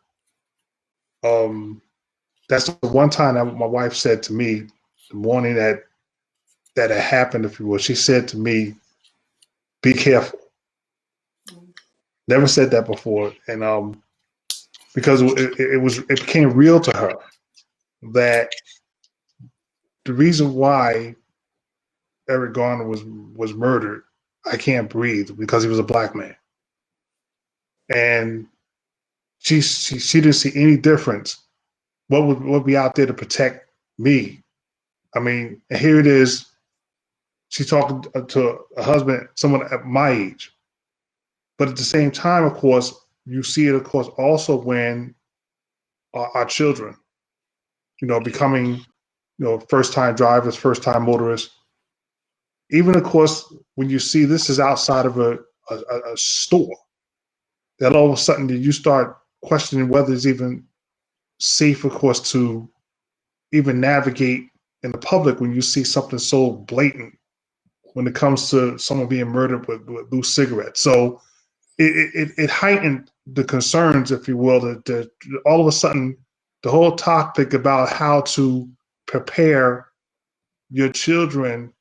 That's the one time that my wife said to me the morning that it happened, if you will. She said to me, "Be careful." Never said that before, and because it became real to her that the reason why Eric Garner was murdered, I can't breathe, because he was a black man, and she didn't see any difference. What would be out there to protect me? I mean, and here it is. She's talking to a husband, someone at my age, but at the same time, of course, you see it, of course, also when our children, becoming, first-time drivers, first-time motorists. Even, of course, when you see this is outside of a store, that all of a sudden you start questioning whether it's even safe, of course, to even navigate in the public when you see something so blatant when it comes to someone being murdered with loose cigarettes. So it heightened the concerns, if you will, that all of a sudden the whole topic about how to prepare your children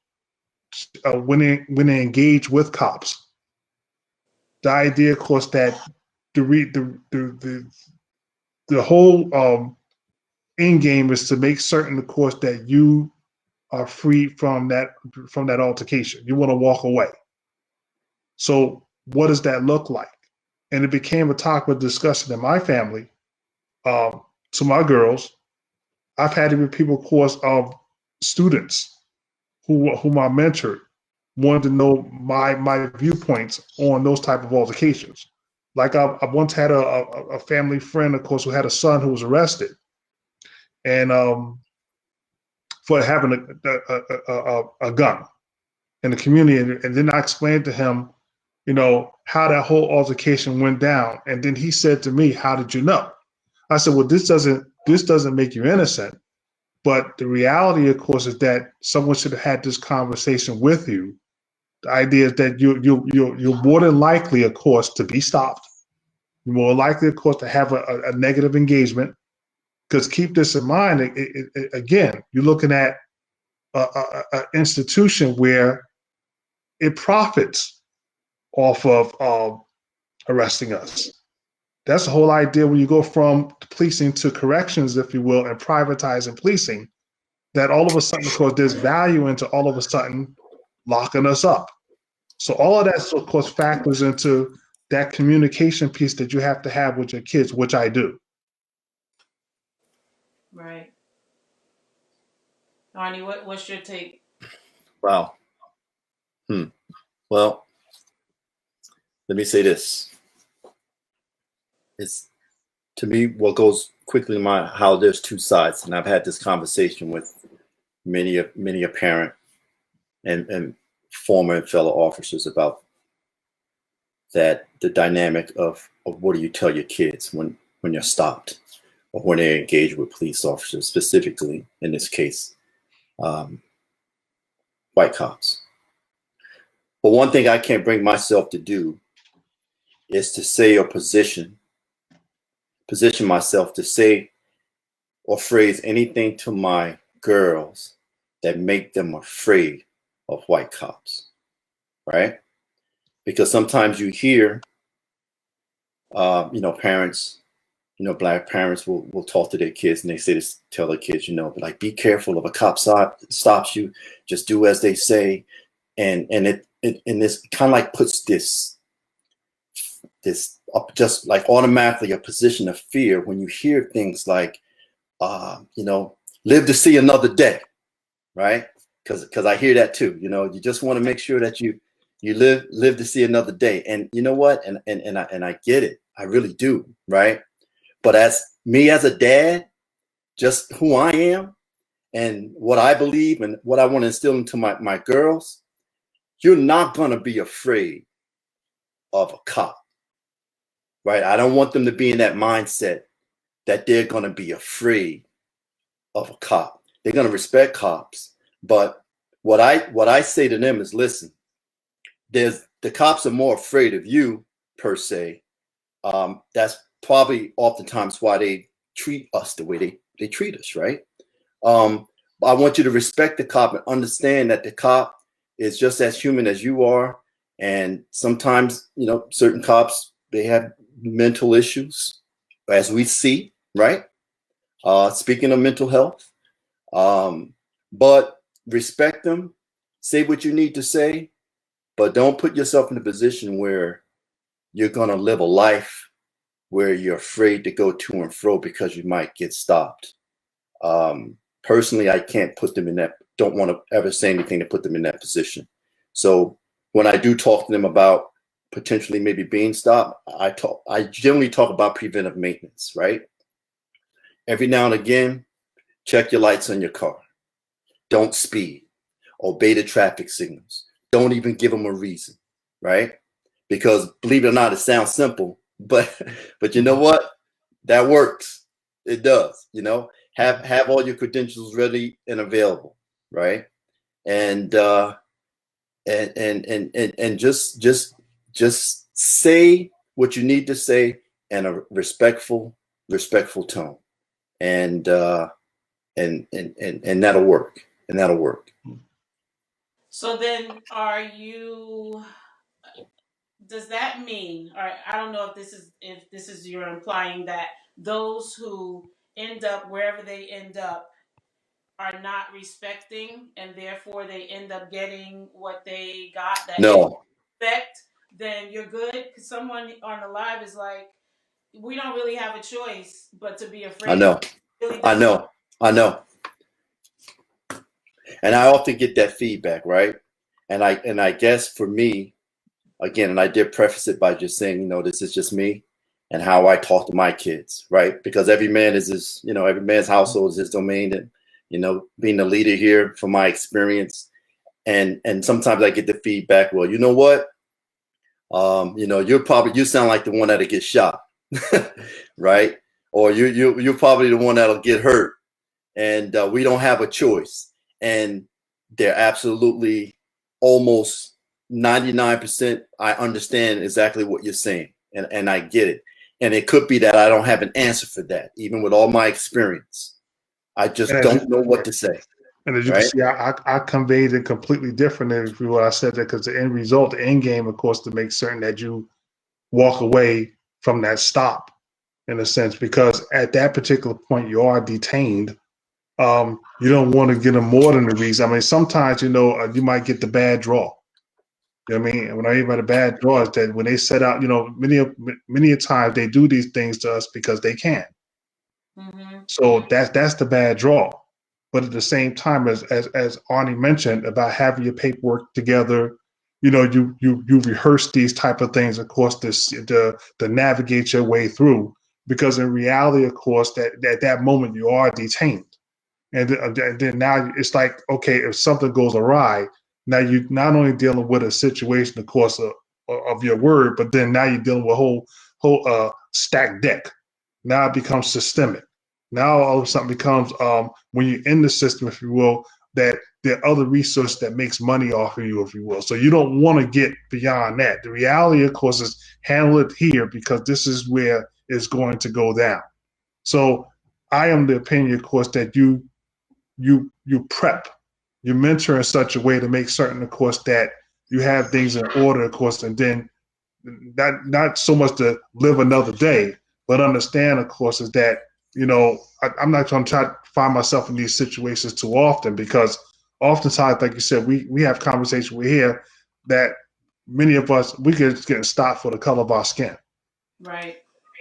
when they engage with cops. The idea, of course, that the whole end game is to make certain, of course, that you are free from that altercation. You want to walk away. So what does that look like? And it became a topic of discussion in my family. To my girls, I've had even people, of course, of students whom I mentored wanted to know my viewpoints on those type of altercations. Like I once had a family friend, of course, who had a son who was arrested, and for having a gun in the community, and then I explained to him, how that whole altercation went down, and then he said to me, "How did you know?" I said, "Well, this doesn't make you innocent, but the reality, of course, is that someone should have had this conversation with you. The idea is that you're more than likely, of course, to be stopped. You're more likely, of course, to have a negative engagement. Because keep this in mind, again, you're looking at an institution where it profits off of arresting us. That's the whole idea when you go from policing to corrections, if you will, and privatizing policing, that all of a sudden, of course, there's value into all of a sudden locking us up. So all of that, of course, factors into that communication piece that you have to have with your kids, which I do. Right. Arnie, what's your take? Wow. Well, let me say this. It's, to me, what goes quickly in my how there's two sides, and I've had this conversation with many a parent and former and fellow officers about that, the dynamic of what do you tell your kids when you're stopped or when they're engaged with police officers, specifically in this case, white cops. But one thing I can't bring myself to do is to say or position myself to say or phrase anything to my girls that make them afraid of white cops, right? Because sometimes you hear, parents, Black parents will talk to their kids and they say this, tell their kids, like, be careful if a cop stops you, just do as they say. And this kind of like puts this up, just like automatically a position of fear when you hear things like, live to see another day, right? Because I hear that too. You just want to make sure that you live to see another day. And you know what? And I get it. I really do, right? But as a dad, just who I am and what I believe and what I want to instill into my girls, you're not going to be afraid of a cop, right? I don't want them to be in that mindset that they're going to be afraid of a cop. They're going to respect cops. But what I say to them is, listen, the cops are more afraid of you per se. That's probably oftentimes why they treat us the way they treat us, right? I want you to respect the cop and understand that the cop is just as human as you are. And sometimes, certain cops, they have mental issues, as we see, right? Speaking of mental health, but respect them, say what you need to say, but don't put yourself in a position where you're going to live a life where you're afraid to go to and fro because you might get stopped. Personally, I can't put them in that, don't want to ever say anything to put them in that position. So when I do talk to them about potentially maybe being stopped, I generally talk about preventive maintenance, right? Every now and again, check your lights on your car. Don't speed. Obey the traffic signals. Don't even give them a reason, right? Because believe it or not, it sounds simple, but you know what? That works. It does. Have all your credentials ready and available, right? And and just say what you need to say in a respectful tone, and that'll work, and that'll work. So then, does that mean, or I don't know if this is you're implying that those who end up wherever they end up are not respecting, and therefore they end up getting what they got that No, they expect, then you're good? Because someone on the live is like, we don't really have a choice but to be afraid. I know, Really I know, I know. And I often get that feedback, right? And I guess for me, again, and I did preface it by just saying, this is just me and how I talk to my kids, right? Because every man is his, every man's household is his domain. And, being the leader here from my experience. And sometimes I get the feedback, well, you know what? You sound like the one that'll get shot, right? Or you're probably the one that'll get hurt. And we don't have a choice. And they're absolutely almost 99%. I understand exactly what you're saying, and I get it. And it could be that I don't have an answer for that, even with all my experience. I just don't know what to say. And as you can see, I conveyed it completely different than what I said there, because the end result, the end game, of course, to make certain that you walk away from that stop, in a sense, because at that particular point you are detained. You don't want to get them more than the reason. I mean, sometimes, you might get the bad draw. You know what I mean? And when I mean by the bad draw is that when they set out, many a times they do these things to us because they can. Mm-hmm. So that's the bad draw. But at the same time, as Arnie mentioned about having your paperwork together, you rehearse these type of things, of course, to navigate your way through. Because in reality, of course, that at that moment you are detained. And then now it's like, okay, if something goes awry, now you're not only dealing with a situation, of course, of your word, but then now you're dealing with a whole stacked deck. Now it becomes systemic. Now all of a sudden becomes, when you're in the system, if you will, that there are other resources that makes money off of you, if you will. So you don't want to get beyond that. The reality, of course, is handle it here, because this is where it's going to go down. So I am the opinion, of course, that you prep, you mentor in such a way to make certain, of course, that you have things in order, of course, and then not so much to live another day, but understand, of course, is that, I'm not going to try to find myself in these situations too often, because oftentimes, like you said, we have conversations we hear that many of us, we get stopped for the color of our skin. Right.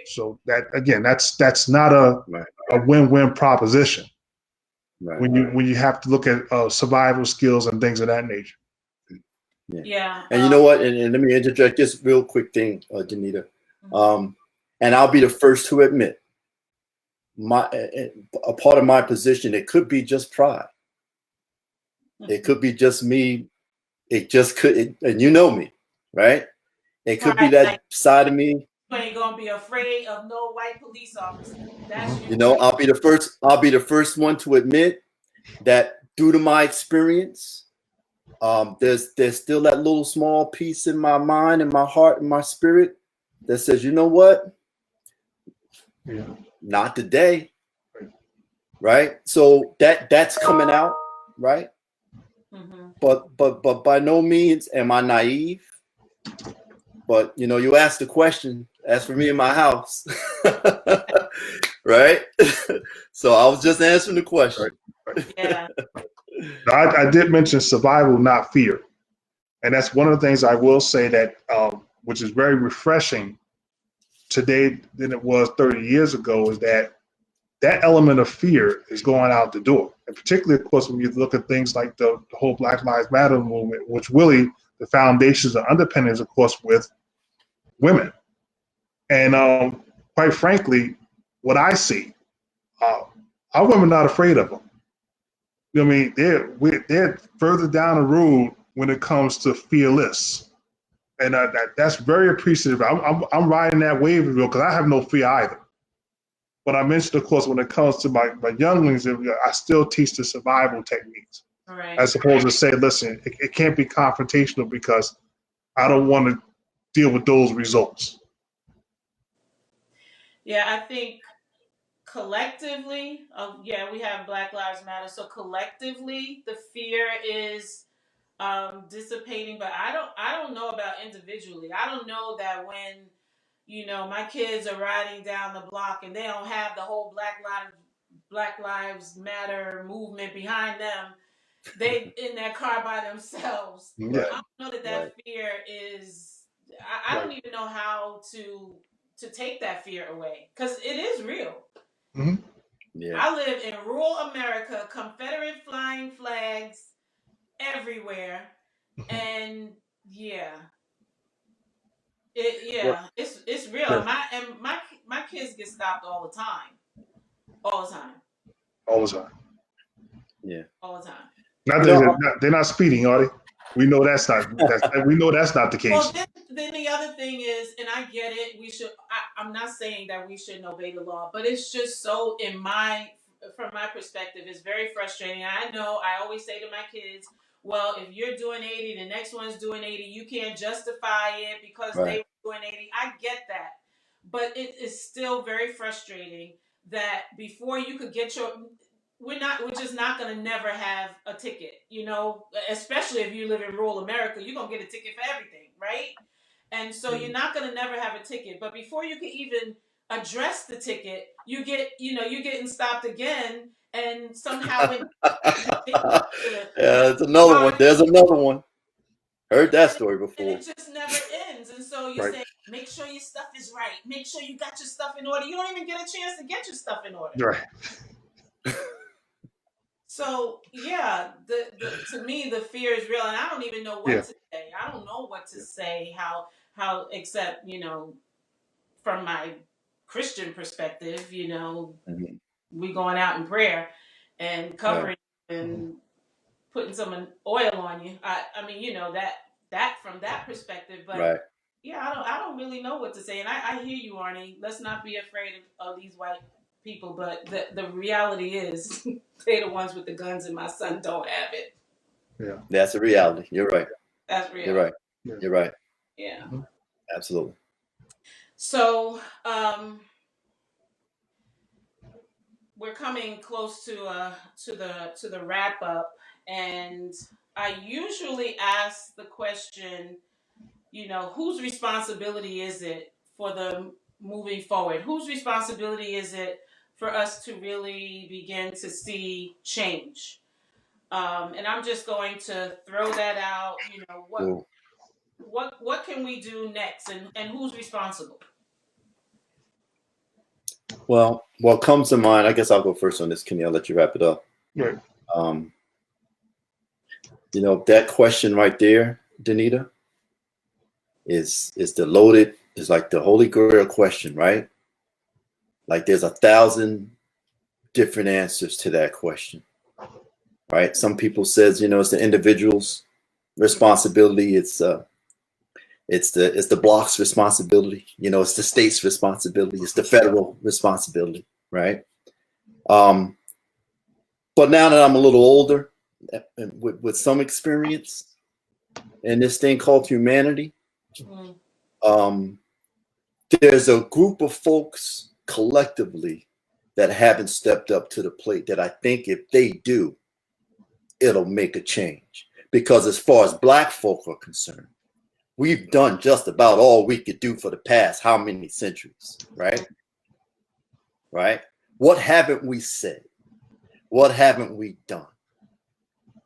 So that, again, that's not a win-win proposition. Right. When you have to look at survival skills and things of that nature. Yeah. And you know what? And let me interject this real quick thing, Danita. And I'll be the first to admit, a part of my position, it could be just pride. It could be just me. It just could, and you know me, right? It could be that side of me. You ain't gonna be afraid of no white police officer. That's I'll be the first one to admit that due to my experience, there's still that little small piece in my mind and my heart and my spirit that says, you know what? Yeah. Not today. Right? So that's coming out, right? Mm-hmm. But by no means am I naive. But you asked the question, as for me in my house. Right? So I was just answering the question. Yeah. I did mention survival, not fear. And that's one of the things I will say that, which is very refreshing today than it was 30 years ago, is that element of fear is going out the door. And particularly, of course, when you look at things like the whole Black Lives Matter movement, which really the foundations and underpinnings, of course, with women. And quite frankly, what I see, our women not afraid of them. I mean, they're further down the road when it comes to fearless. And that's very appreciative. I'm riding that wave because I have no fear either. But I mentioned, of course, when it comes to my younglings, I still teach the survival techniques. Right. as opposed to say, listen, it can't be confrontational because I don't want to deal with those results. Yeah, I think collectively, yeah, we have Black Lives Matter. So collectively, the fear is dissipating. But I don't know about individually. I don't know that when my kids are riding down the block and they don't have the whole Black Lives Matter movement behind them. They in that car by themselves. Yeah. I don't know that Right. fear is. I don't even know how to take that fear away because it is real. Mm-hmm. Yeah. I live in rural America, Confederate flying flags everywhere, and it's real. Yeah. My kids get stopped all the time, all the time, All the time. Yeah. all the time. They're not speeding, are they? We know that's not the case. Well, then the other thing is, and I get it. I'm not saying that we shouldn't obey the law, but it's just so from my perspective, it's very frustrating. I know I always say to my kids, well, if you're doing 80, the next one's doing 80. You can't justify it because Right. they were doing 80. I get that. But it is still very frustrating that before you could get we're just not going to never have a ticket, especially if you live in rural America, you're going to get a ticket for everything, right? And so you're not going to never have a ticket. But before you can even address the ticket, you're getting stopped again. And somehow There's another one. There's another one. Heard that story before. And it just never ends. And so you say, make sure your stuff is right. Make sure you got your stuff in order. You don't even get a chance to get your stuff in order. Right. So yeah, to me the fear is real, and I don't even know what to say. I don't know what to say. How except from my Christian perspective, we going out in prayer and covering and putting some oil on you. I mean, that from that perspective, but yeah, I don't really know what to say. And I hear you, Arnie. Let's not be afraid of these white people, but the reality is they're the ones with the guns, and my son don't have it. Yeah, that's a reality. You're right. That's real. You're right. Yeah. You're right. Yeah. Mm-hmm. Absolutely. So we're coming close to the wrap up, and I usually ask the question, whose responsibility is it for the moving forward? Whose responsibility is it for us to really begin to see change? And I'm just going to throw that out. What can we do next, and who's responsible? Well, what comes to mind, I guess I'll go first on this, Kenny. I'll let you wrap it up. Right. That question right there, Danita, is like the holy grail question, right? Like there's 1,000 different answers to that question, right? Some people says, it's the individual's responsibility. It's the block's responsibility. It's the state's responsibility. It's the federal responsibility, right? But now that I'm a little older, with some experience in this thing called humanity, there's a group of folks collectively that haven't stepped up to the plate that I think if they do, it'll make a change. Because as far as Black folk are concerned, we've done just about all we could do for the past how many centuries, right? Right? What haven't we said? What haven't we done?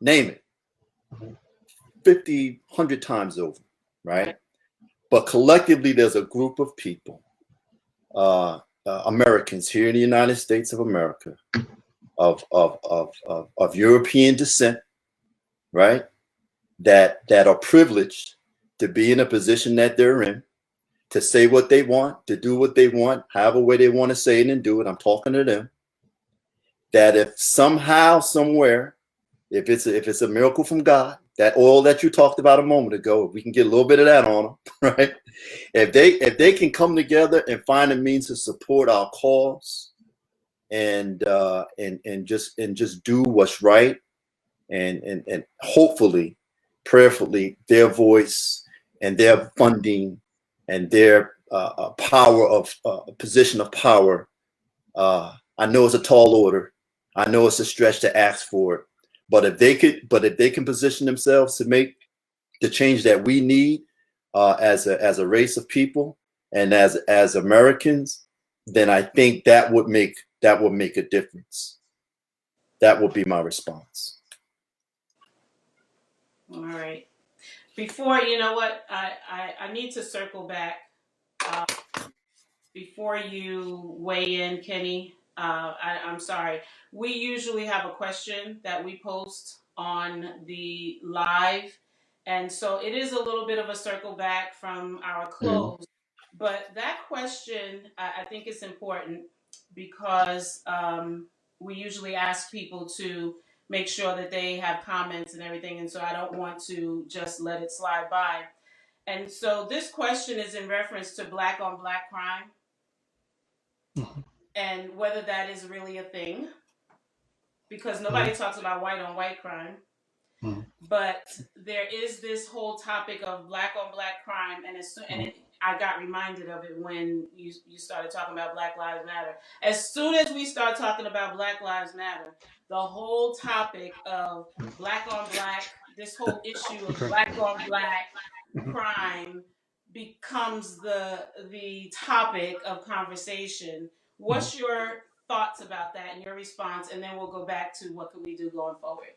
Name it. 50, 100 times over, right? But collectively, there's a group of people, Americans here in the United States of America, of European descent, right? That are privileged to be in a position that they're in, to say what they want, to do what they want, however way they want to say it and do it. I'm talking to them. That if somehow, somewhere, if it's a miracle from God, that oil that you talked about a moment ago, we can get a little bit of that on them, right? If they can come together and find a means to support our cause and just do what's right, and hopefully, prayerfully, their voice and their funding and their power of position of power. I know it's a tall order. I know it's a stretch to ask for it, but if they can position themselves to make the change that we need as a race of people and as Americans, then I think that would make a difference. That would be my response. All right. Before, you know what, I need to circle back. Before you weigh in, Kenny, I'm sorry. We usually have a question that we post on the live. And so it is a little bit of a circle back from our close. But that question, I think is important because we usually ask people to make sure that they have comments and everything. And so I don't want to just let it slide by. And so this question is in reference to black on black crime and whether that is really a thing, because nobody talks about white on white crime. But there is this whole topic of black on black crime, and I got reminded of it when you started talking about Black Lives Matter. As soon as we start talking about Black Lives Matter, the whole topic of black on black, this whole issue of black on black crime becomes the topic of conversation. What's your thoughts about that and your response? And then we'll go back to what could we do going forward.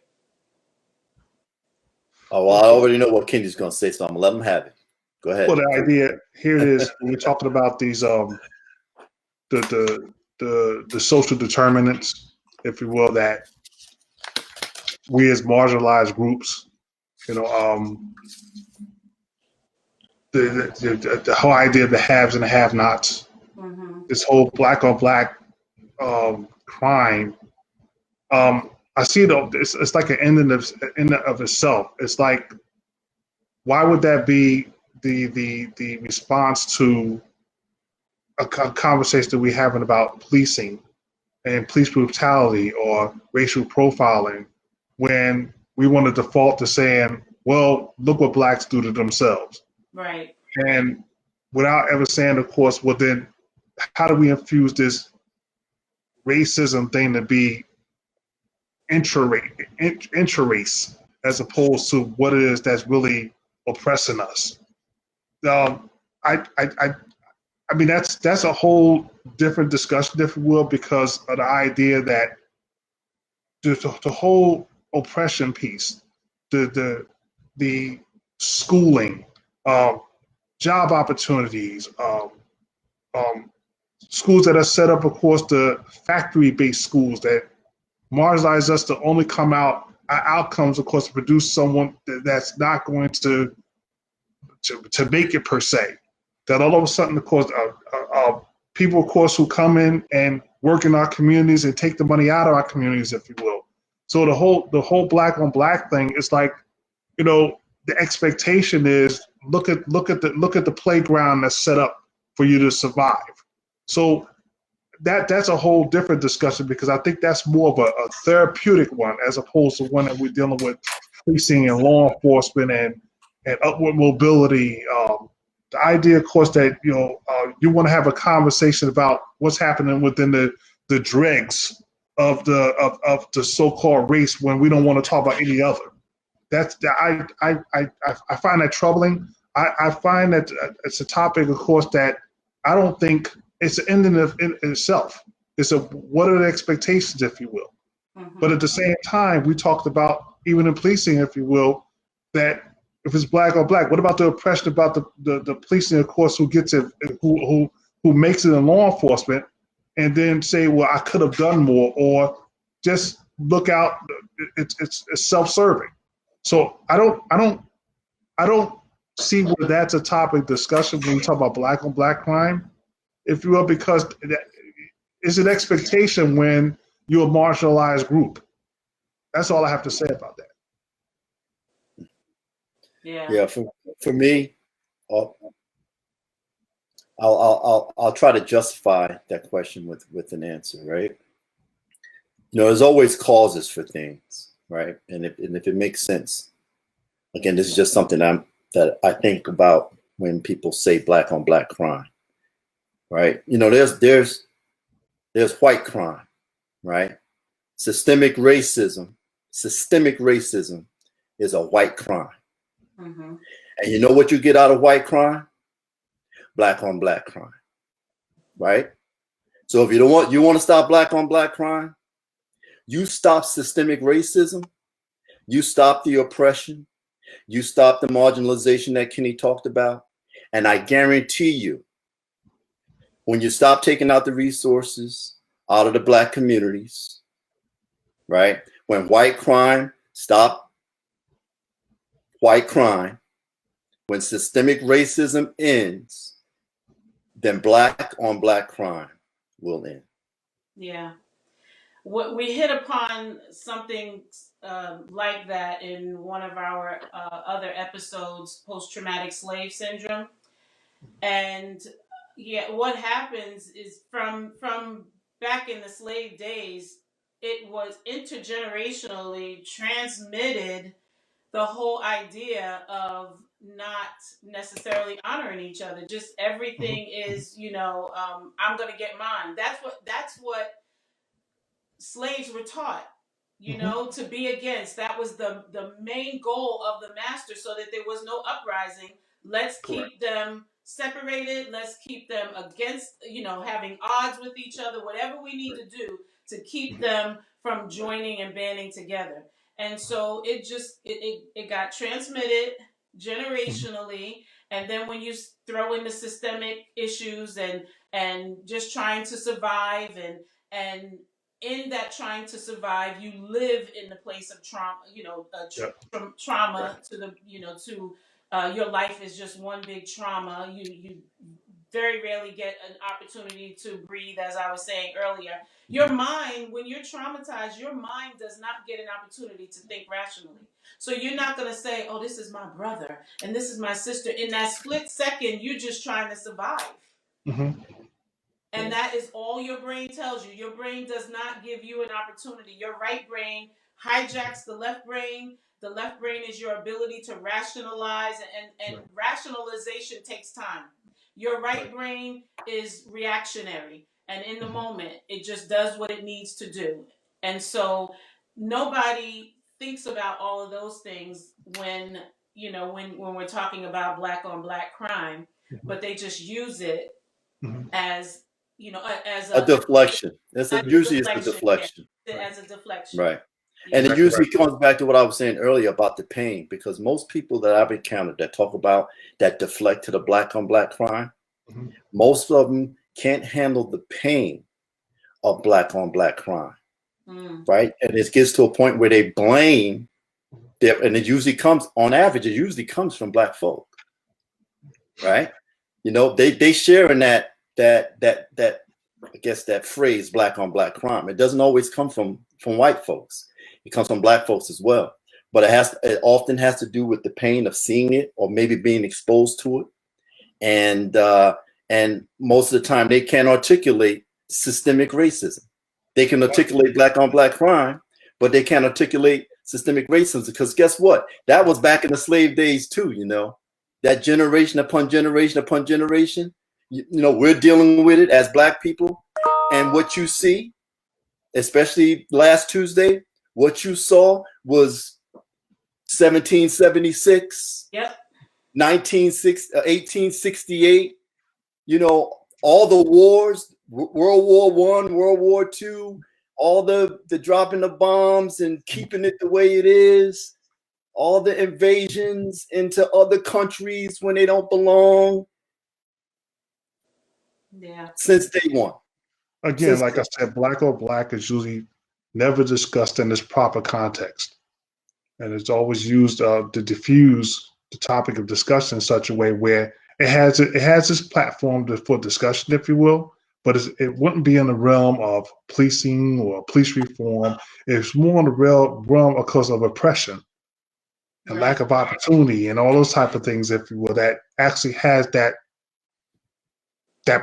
Oh, well, I already know what Kenny's going to say, so I'm going to let him have it. Go ahead. Well, the idea here it is. We're talking about these the social determinants, if you will, that we as marginalized groups, the whole idea of the haves and the have-nots, this whole black on black crime. I see it. It's like an end in of itself. It's like, why would that be the response to a conversation that we're having about policing and police brutality or racial profiling, when we want to default to saying, well, look what blacks do to themselves. Right. And without ever saying, of course, well, then how do we infuse this racism thing to be intra-race as opposed to what it is that's really oppressing us? I mean, that's a whole different discussion, if you will, because of the idea that the whole oppression piece, the schooling, job opportunities, schools that are set up, of course, the factory-based schools that marginalize us to only come out, our outcomes, of course, to produce someone that's not going to make it per se. That all of a sudden, of course, people, of course, who come in and work in our communities and take the money out of our communities, if you will. So the whole black on black thing is like, the expectation is look at the playground that's set up for you to survive. So that's a whole different discussion, because I think that's more of a therapeutic one as opposed to one that we're dealing with policing and law enforcement and upward mobility. The idea, of course, that you want to have a conversation about what's happening within the dregs of the so-called race when we don't want to talk about any other. I find that troubling. I find that it's a topic, of course, that I don't think it's an end in itself. It's what are the expectations, if you will. But at the same time, we talked about, even in policing, if you will, that if it's black on black, what about the oppression about the policing, of course, who gets it, who makes it in law enforcement, and then say, well, I could have done more, or just look out, it's self-serving. So I don't see where that's a topic discussion when we talk about black on black crime, if you will, because it's an expectation when you're a marginalized group. That's all I have to say about that. Yeah. For me, I'll try to justify that question with an answer, right? There's always causes for things. right? And if it makes sense, again, this is just something that I think about when people say black on black crime, right? You know, there's white crime, right? Systemic racism is a white crime. Mm-hmm. And you know what you get out of white crime? Black on black crime, right? So if you want to stop black on black crime, you stop systemic racism, you stop the oppression, you stop the marginalization that Kenny talked about, and I guarantee you, when you stop taking out the resources out of the black communities, right? When white crime stop white crime, when systemic racism ends, then black on black crime will end. Yeah. What we hit upon something like that in one of our other episodes, post-traumatic slave syndrome. And yeah, what happens is from back in the slave days, it was intergenerationally transmitted, the whole idea of not necessarily honoring each other. Just everything is, I'm going to get mine. That's what slaves were taught, to be against. That was the main goal of the master, so that there was no uprising. Let's keep them separated. Let's keep them against, having odds with each other, whatever we need to do to keep them from joining and banding together. And so it got transmitted generationally. And then when you throw in the systemic issues and just trying to survive, and in that trying to survive, you live in the place of trauma, from trauma to the, your life is just one big trauma. You very rarely get an opportunity to breathe, as I was saying earlier. Your mind, when you're traumatized, your mind does not get an opportunity to think rationally. So you're not going to say, oh, this is my brother and this is my sister. In that split second, you're just trying to survive. Mm-hmm. And that is all your brain tells you. Your brain does not give you an opportunity. Your right brain hijacks the left brain. The left brain is your ability to rationalize, and rationalization takes time. Your right brain is reactionary, and in the moment, it just does what it needs to do. And so nobody thinks about all of those things when we're talking about black on black crime, but they just use it as as a deflection. Usually it's a deflection. Yeah, as a deflection. Right. And it usually comes back to what I was saying earlier about the pain, because most people that I've encountered that talk about that deflect to the black on black crime, most of them can't handle the pain of black on black crime. Right. And it gets to a point where they blame them, and it usually comes, on average, it usually comes from black folk. Right. They share in that I guess that phrase, black on black crime. It doesn't always come from white folks. It comes from black folks as well. But it often has to do with the pain of seeing it, or maybe being exposed to it. And most of the time they can't articulate systemic racism. They can articulate black on black crime, but they can't articulate systemic racism, because guess what? That was back in the slave days too, that generation upon generation upon generation. We're dealing with it as black people. And what you see, especially last Tuesday, what you saw was 1776, 1868, all the wars, World War I, World War II, all the dropping of bombs and keeping it the way it is, all the invasions into other countries when they don't belong. Yeah. Since day one. Again, like I said, black on black is usually never discussed in this proper context. And it's always used to diffuse the topic of discussion in such a way where it has this platform for discussion, if you will, but it wouldn't be in the realm of policing or police reform. It's more in the realm because of oppression and lack of opportunity and all those type of things, if you will, that actually has that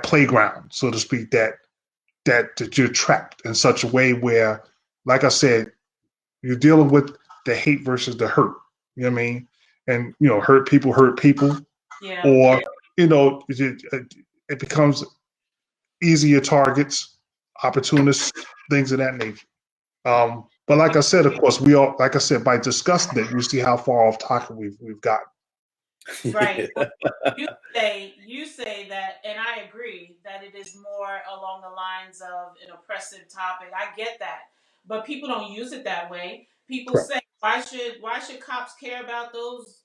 playground, so to speak, that you're trapped in such a way where, like I said, You're dealing with the hate versus the hurt. You know what I mean? And hurt people, Yeah. or it becomes easier targets, opportunists, things of that nature. But like I said, of course, like I said, by discussing it, you see how far off topic we've gotten. Right. Well, you say that, and I agree that it is more along the lines of an oppressive topic. I get that, but people don't use it that way. People Correct. say, why should cops care about those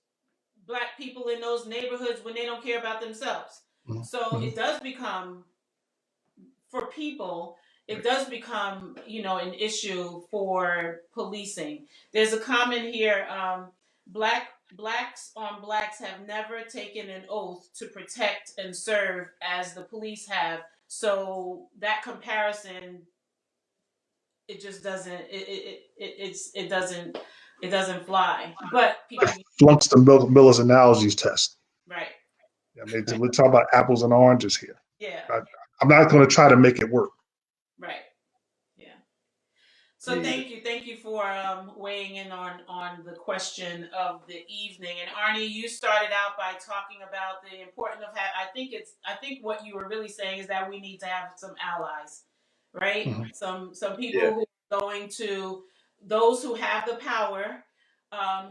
black people in those neighborhoods when they don't care about themselves? Mm-hmm. So it does become, for people, it does become, an issue for policing. There's a comment here, blacks on blacks have never taken an oath to protect and serve as the police have. So that comparison, it just doesn't, it doesn't fly. But people, Flunks the Miller's analogies test. right. I mean, we're talking about apples and oranges here. Yeah. I'm not going to try to make it work. Right. Yeah. So thank you for weighing in on the question of the evening. And Arnie, you started out by talking about the importance of I think what you were really saying is that we need to have some allies, right? Mm-hmm. Some people who are going to, those who have the power,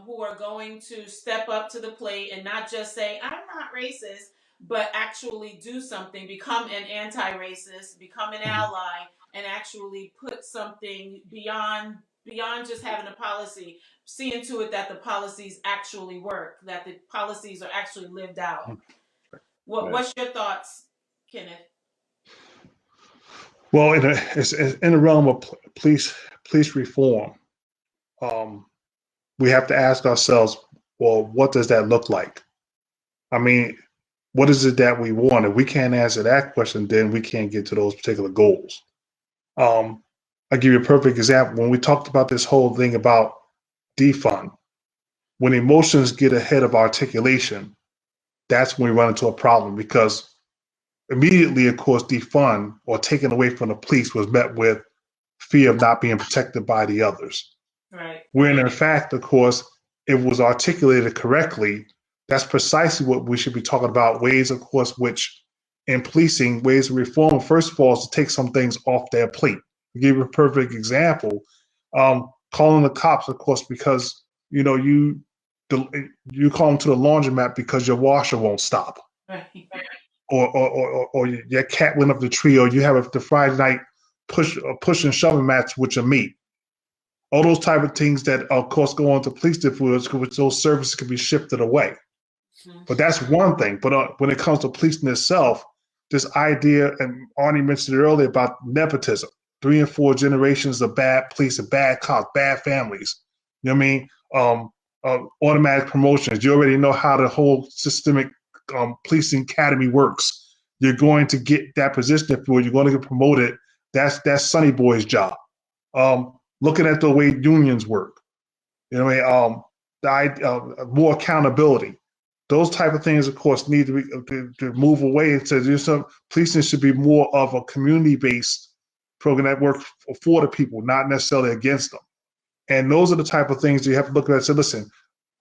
who are going to step up to the plate and not just say, I'm not racist, but actually do something, become an anti-racist, become an ally, and actually put something beyond just having a policy, seeing to it that the policies actually work, that the policies are actually lived out. What's your thoughts, Kenneth? Well, it's in the realm of police reform. We have to ask ourselves, well, what does that look like? I mean, what is it that we want? If we can't answer that question, then we can't get to those particular goals. I'll give you a perfect example. When we talked about this whole thing about defund, when emotions get ahead of articulation, that's when we run into a problem, because immediately, of course, defund or taken away from the police was met with fear of not being protected by the others. Right. When in fact, of course, it was articulated correctly. That's precisely what we should be talking about. Ways, of course, which in policing, ways of reform, first of all, is to take some things off their plate. To give you a perfect example, calling the cops, of course, because you call them to the laundromat because your washer won't stop. Right. Or your cat went up the tree, or you have the Friday night push and shoving match with your meat. All those type of things that, of course, go on to police departments, which those services can be shifted away. Mm-hmm. But that's one thing. But when it comes to policing itself, this idea, and Arnie mentioned it earlier, about nepotism, 3 and 4 generations of bad police and bad cops, bad families. You know what I mean? Automatic promotions. You already know how the whole systemic policing academy works. You're going to get that position if you're going to get promoted. That's Sonny Boy's job. Looking at the way unions work, more accountability. Those type of things, of course, need to move away. So policing should be more of a community-based program that works for the people, not necessarily against them. And those are the type of things you have to look at and say, listen,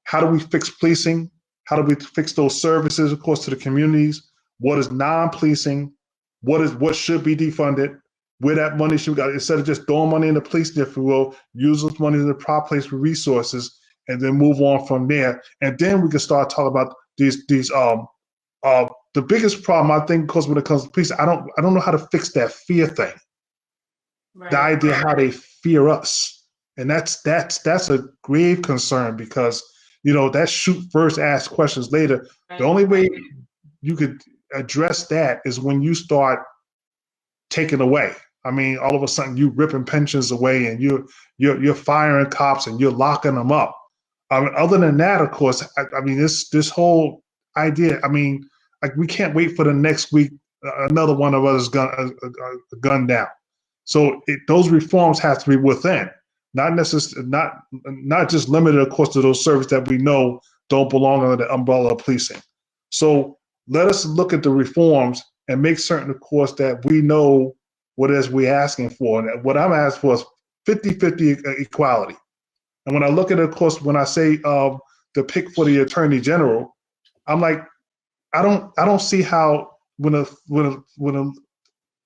how do we fix policing? How do we fix those services, of course, to the communities? What is non-policing? What should be defunded? Where that money should go, instead of just throwing money in the police, if you will, use those money in the proper place for resources, and then move on from there. And then we can start talking about these. The biggest problem, I think, because when it comes to police, I don't know how to fix that fear thing. Right. The idea how they fear us, and that's a grave concern, because that shoot first, ask questions later. Right. The only way you could address that is when you start taking away. I mean, all of a sudden you ripping pensions away, and you're firing cops, and you're locking them up. I mean, other than that, of course, I mean, this whole idea. I mean, like, we can't wait for the next week another one of us gunned down. So those reforms have to be within, not necessarily not just limited, of course, to those services that we know don't belong under the umbrella of policing. So let us look at the reforms and make certain, of course, that we know what it is we're asking for. And what I'm asking for is 50-50 equality. And when I look at it, of course, when I say the pick for the attorney general, I'm like, I don't see how when a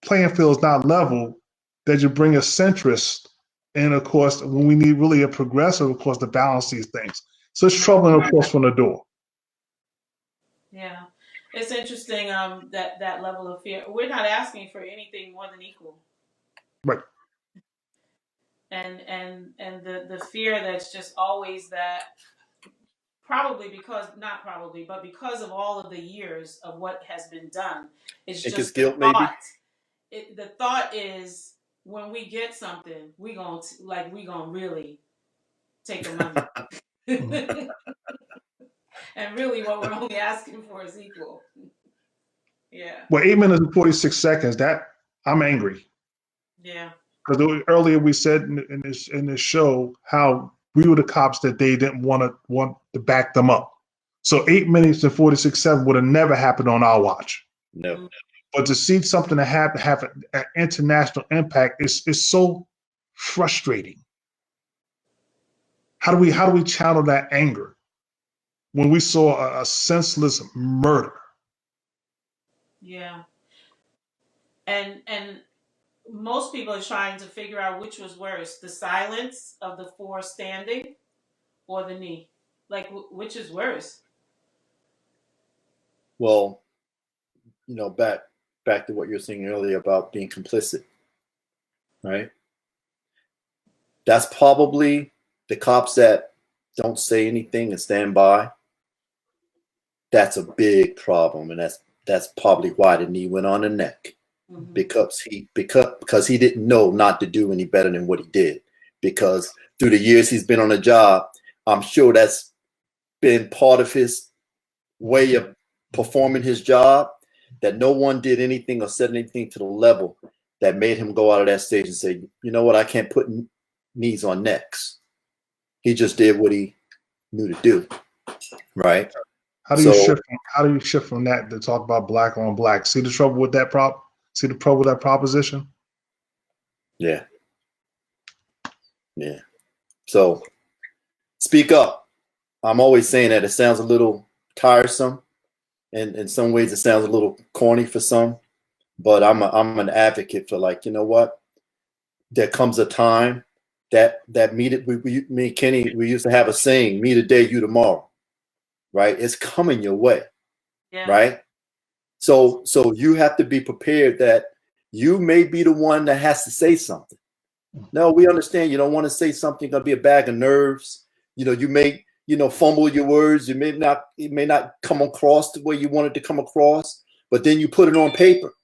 playing field is not level, that you bring a centrist, and of course, when we need really a progressive, of course, to balance these things. So it's troubling, of course, from the door. Yeah, it's interesting. That level of fear. We're not asking for anything more than equal. Right. And the fear that's just always that. Probably because not probably, but because of all of the years of what has been done, it's Think it's just the guilt, maybe? thought. The thought is when we get something, we gonna really take the money. And really, what we're only asking for is equal. Yeah. Well, 8 minutes and 46 seconds. That I'm angry Yeah. because earlier we said in this show how we were the cops that they didn't want to back them up. So 8 minutes and 46 seconds would have never happened on our watch. No. Mm-hmm. But to see something that have an international impact is so frustrating. How do we channel that anger when we saw a senseless murder? Yeah. And most people are trying to figure out which was worse, the silence of the four standing or the knee. Like, which is worse? Well, back to what you were saying earlier about being complicit, right? That's probably the cops that don't say anything and stand by. That's a big problem, and that's probably why the knee went on the neck. Mm-hmm. because he didn't know not to do any better than what he did. Because through the years he's been on the job, I'm sure that's been part of his way of performing his job, that no one did anything or said anything to the level that made him go out of that stage and say, you know what, I can't put knees on necks. He just did what he knew to do, right? How do you shift from that to talk about black on black? See the trouble with that See the trouble with that proposition? Yeah. Yeah. So speak up. I'm always saying that. It sounds a little tiresome, and in some ways it sounds a little corny for some, but I'm an advocate for, like, you know what? There comes a time that me and Kenny, we used to have a saying, me today, you tomorrow, right? It's coming your way, yeah. Right? So you have to be prepared that you may be the one that has to say something. No, we understand you don't want to say something, gonna be a bag of nerves. You may, fumble your words. It may not come across the way you want it to come across, but then you put it on paper.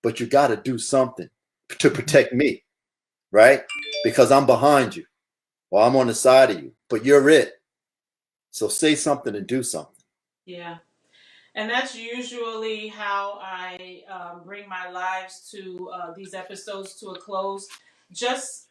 But you got to do something to protect me, right? Because I'm behind you, or I'm on the side of you, but you're it. So say something and do something. Yeah. And that's usually how I bring my lives to these episodes to a close. Just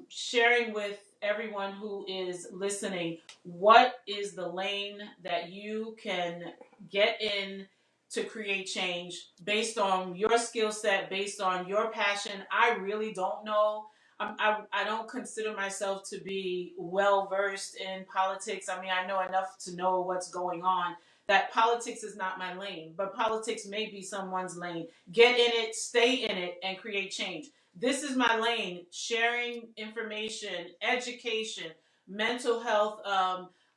sharing with everyone who is listening, what is the lane that you can get in to create change based on your skill set, based on your passion. I really don't know. I don't consider myself to be well versed in politics. I mean, I know enough to know what's going on. That politics is not my lane, but politics may be someone's lane. Get in it, stay in it, and create change. This is my lane: sharing information, education, mental health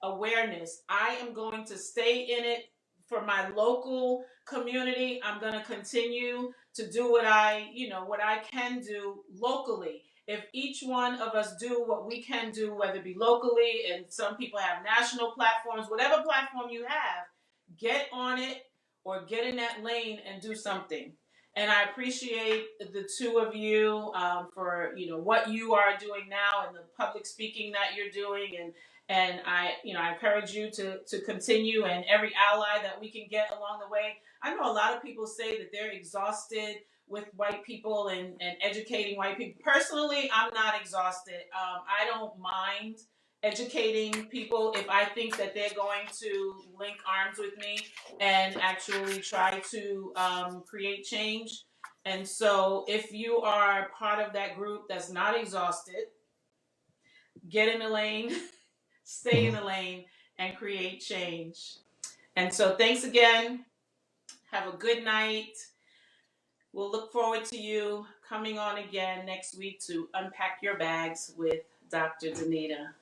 awareness. I am going to stay in it for my local community. I'm going to continue to do what I can do locally. If each one of us do what we can do, whether it be locally, and some people have national platforms, whatever platform you have, get on it or get in that lane and do something. And I appreciate the two of you for what you are doing now and the public speaking that you're doing, and I encourage you to continue, and every ally that we can get along the way. I know a lot of people say that they're exhausted with white people and educating white people. Personally, I'm not exhausted. I don't mind educating people if I think that they're going to link arms with me and actually try to create change. And so if you are part of that group that's not exhausted, get in the lane, stay in the lane, and create change. And so thanks again. Have a good night. We'll look forward to you coming on again next week to unpack your bags with Dr. Danita.